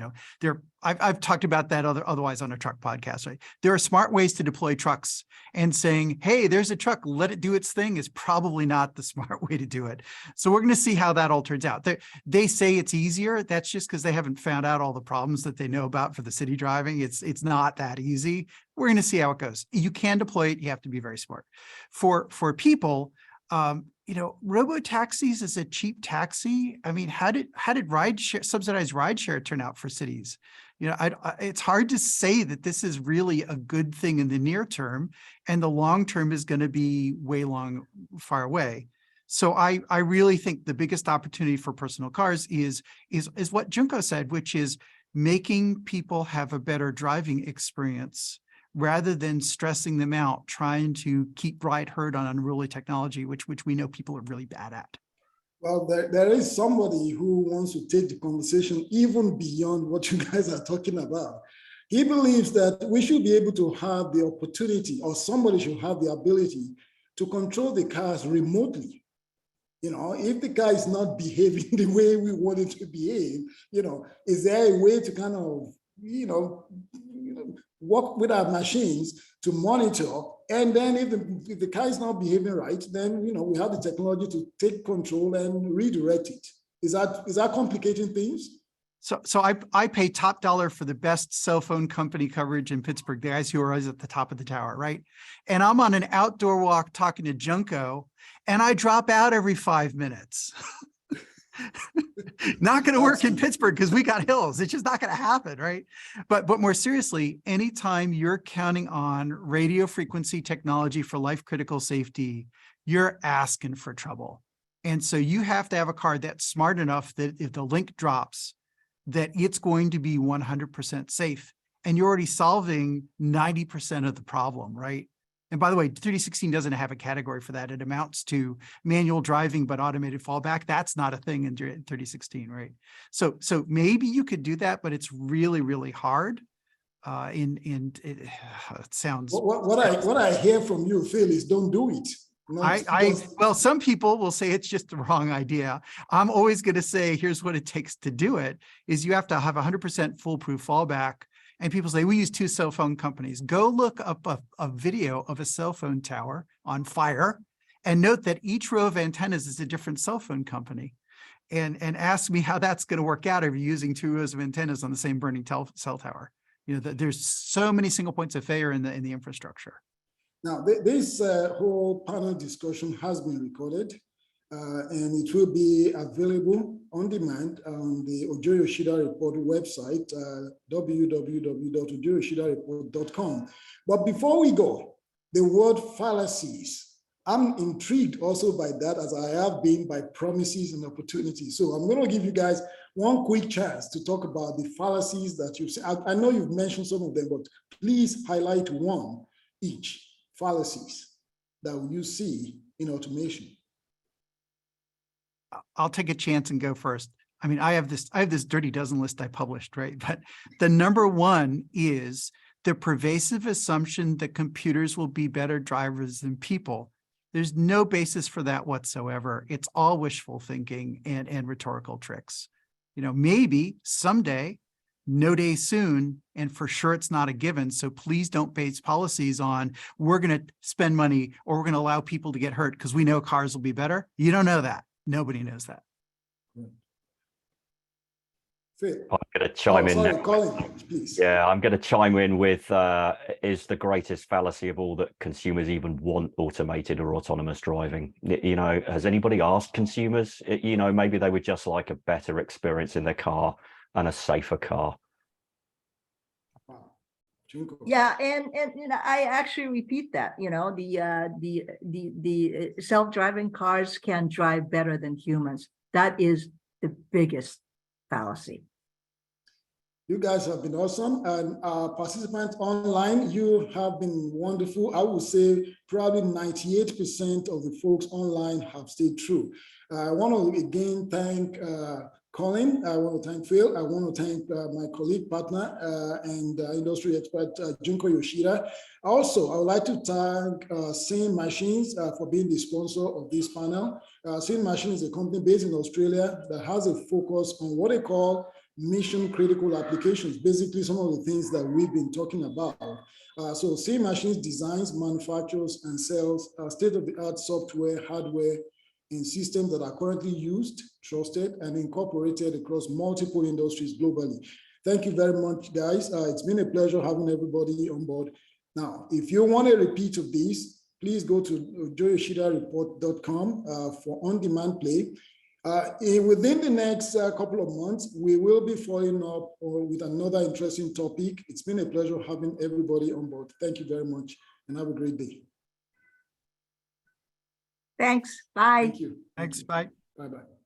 I've talked about that otherwise on a truck podcast, right? There are smart ways to deploy trucks, and saying, hey, there's a truck, let it do its thing, is probably not the smart way to do it. So we're going to see how that all turns out. They say it's easier. That's just because they haven't found out all the problems that they know about for the city driving. It's not that easy. We're going to see how it goes. You can deploy it. You have to be very smart. For people, robo-taxis is a cheap taxi. I mean, how did subsidized rideshare turn out for cities? It's hard to say that this is really a good thing in the near term, and the long term is going to be far away. So I really think the biggest opportunity for personal cars is what Junko said, which is making people have a better driving experience rather than stressing them out, trying to keep right herd on unruly technology, which we know people are really bad at. Well, there is somebody who wants to take the conversation even beyond what you guys are talking about. He believes that we should be able to have the opportunity, or somebody should have the ability to control the cars remotely. You know, if the car is not behaving the way we want it to behave, you know, is there a way to kind of, work with our machines to monitor? And then if the car is not behaving right, then, you know, we have the technology to take control and redirect it. Is that complicating things? So I pay top dollar for the best cell phone company coverage in Pittsburgh, the guys who are always at the top of the tower, right? And I'm on an outdoor walk talking to Junko, and I drop out every 5 minutes. Not going to work in Pittsburgh because we got hills. It's just not going to happen, right? But more seriously, anytime you're counting on radio frequency technology for life critical safety, you're asking for trouble. And so you have to have a car that's smart enough that if the link drops, that it's going to be 100% safe. And you're already solving 90% of the problem, right? And by the way, 3016 doesn't have a category for that. It amounts to manual driving, but automated fallback. That's not a thing in 3016, right? So maybe you could do that, but it's really, really hard. It sounds. What I hear from you, Phil, is don't do it. Well, some people will say it's just the wrong idea. I'm always going to say, here's what it takes to do it, is you have to have 100% foolproof fallback. And people say, we use 2 cell phone companies. Go look up a video of a cell phone tower on fire and note that each row of antennas is a different cell phone company. And ask me how that's going to work out if you're using 2 rows of antennas on the same burning cell tower. You know, there's so many single points of failure in the infrastructure. Now, this whole panel discussion has been recorded, and it will be available on demand on the Ojo-Yoshida Report website, www.ojo-yoshida-report.com. But before we go, the word fallacies. I'm intrigued also by that, as I have been by promises and opportunities. So I'm going to give you guys one quick chance to talk about the fallacies that you've seen. I know you've mentioned some of them, but please highlight one each. Fallacies that you see in automation. I'll take a chance and go first. I mean, I have this dirty dozen list I published, right? But the number one is the pervasive assumption that computers will be better drivers than people. There's no basis for that whatsoever. It's all wishful thinking and rhetorical tricks. You know, maybe someday, no day soon, and for sure it's not a given. So please don't base policies on we're going to spend money or we're going to allow people to get hurt because we know cars will be better. You don't know that. Nobody knows that. Phil. I'm going to chime in. Sorry, Colin, please. Yeah, I'm going to chime in with is the greatest fallacy of all that consumers even want automated or autonomous driving. You know, has anybody asked consumers? You know, maybe they would just like a better experience in their car and a safer car. Yeah, and you know, I actually repeat that. You know, the self-driving cars can drive better than humans. That is the biggest fallacy. You guys have been awesome, and participants online, you have been wonderful. I would say probably 98% of the folks online have stayed true. I want to again thank Colin, I want to thank Phil, I want to thank my colleague, partner, and industry expert, Junko Yoshida. Also, I would like to thank Seeing Machines for being the sponsor of this panel. Seeing Machines is a company based in Australia that has a focus on what they call mission critical applications, basically some of the things that we've been talking about. So Seeing Machines designs, manufactures, and sells state-of-the-art software, hardware, and systems that are currently used, trusted, and incorporated across multiple industries globally. Thank you very much, guys. It's been a pleasure having everybody on board. Now, if you want a repeat of this, please go to ojo-yoshida-report.com for on-demand play. Within the next couple of months, we will be following up with another interesting topic. It's been a pleasure having everybody on board. Thank you very much, and have a great day. Thanks. Bye. Thank you. Thanks, bye. Bye-bye.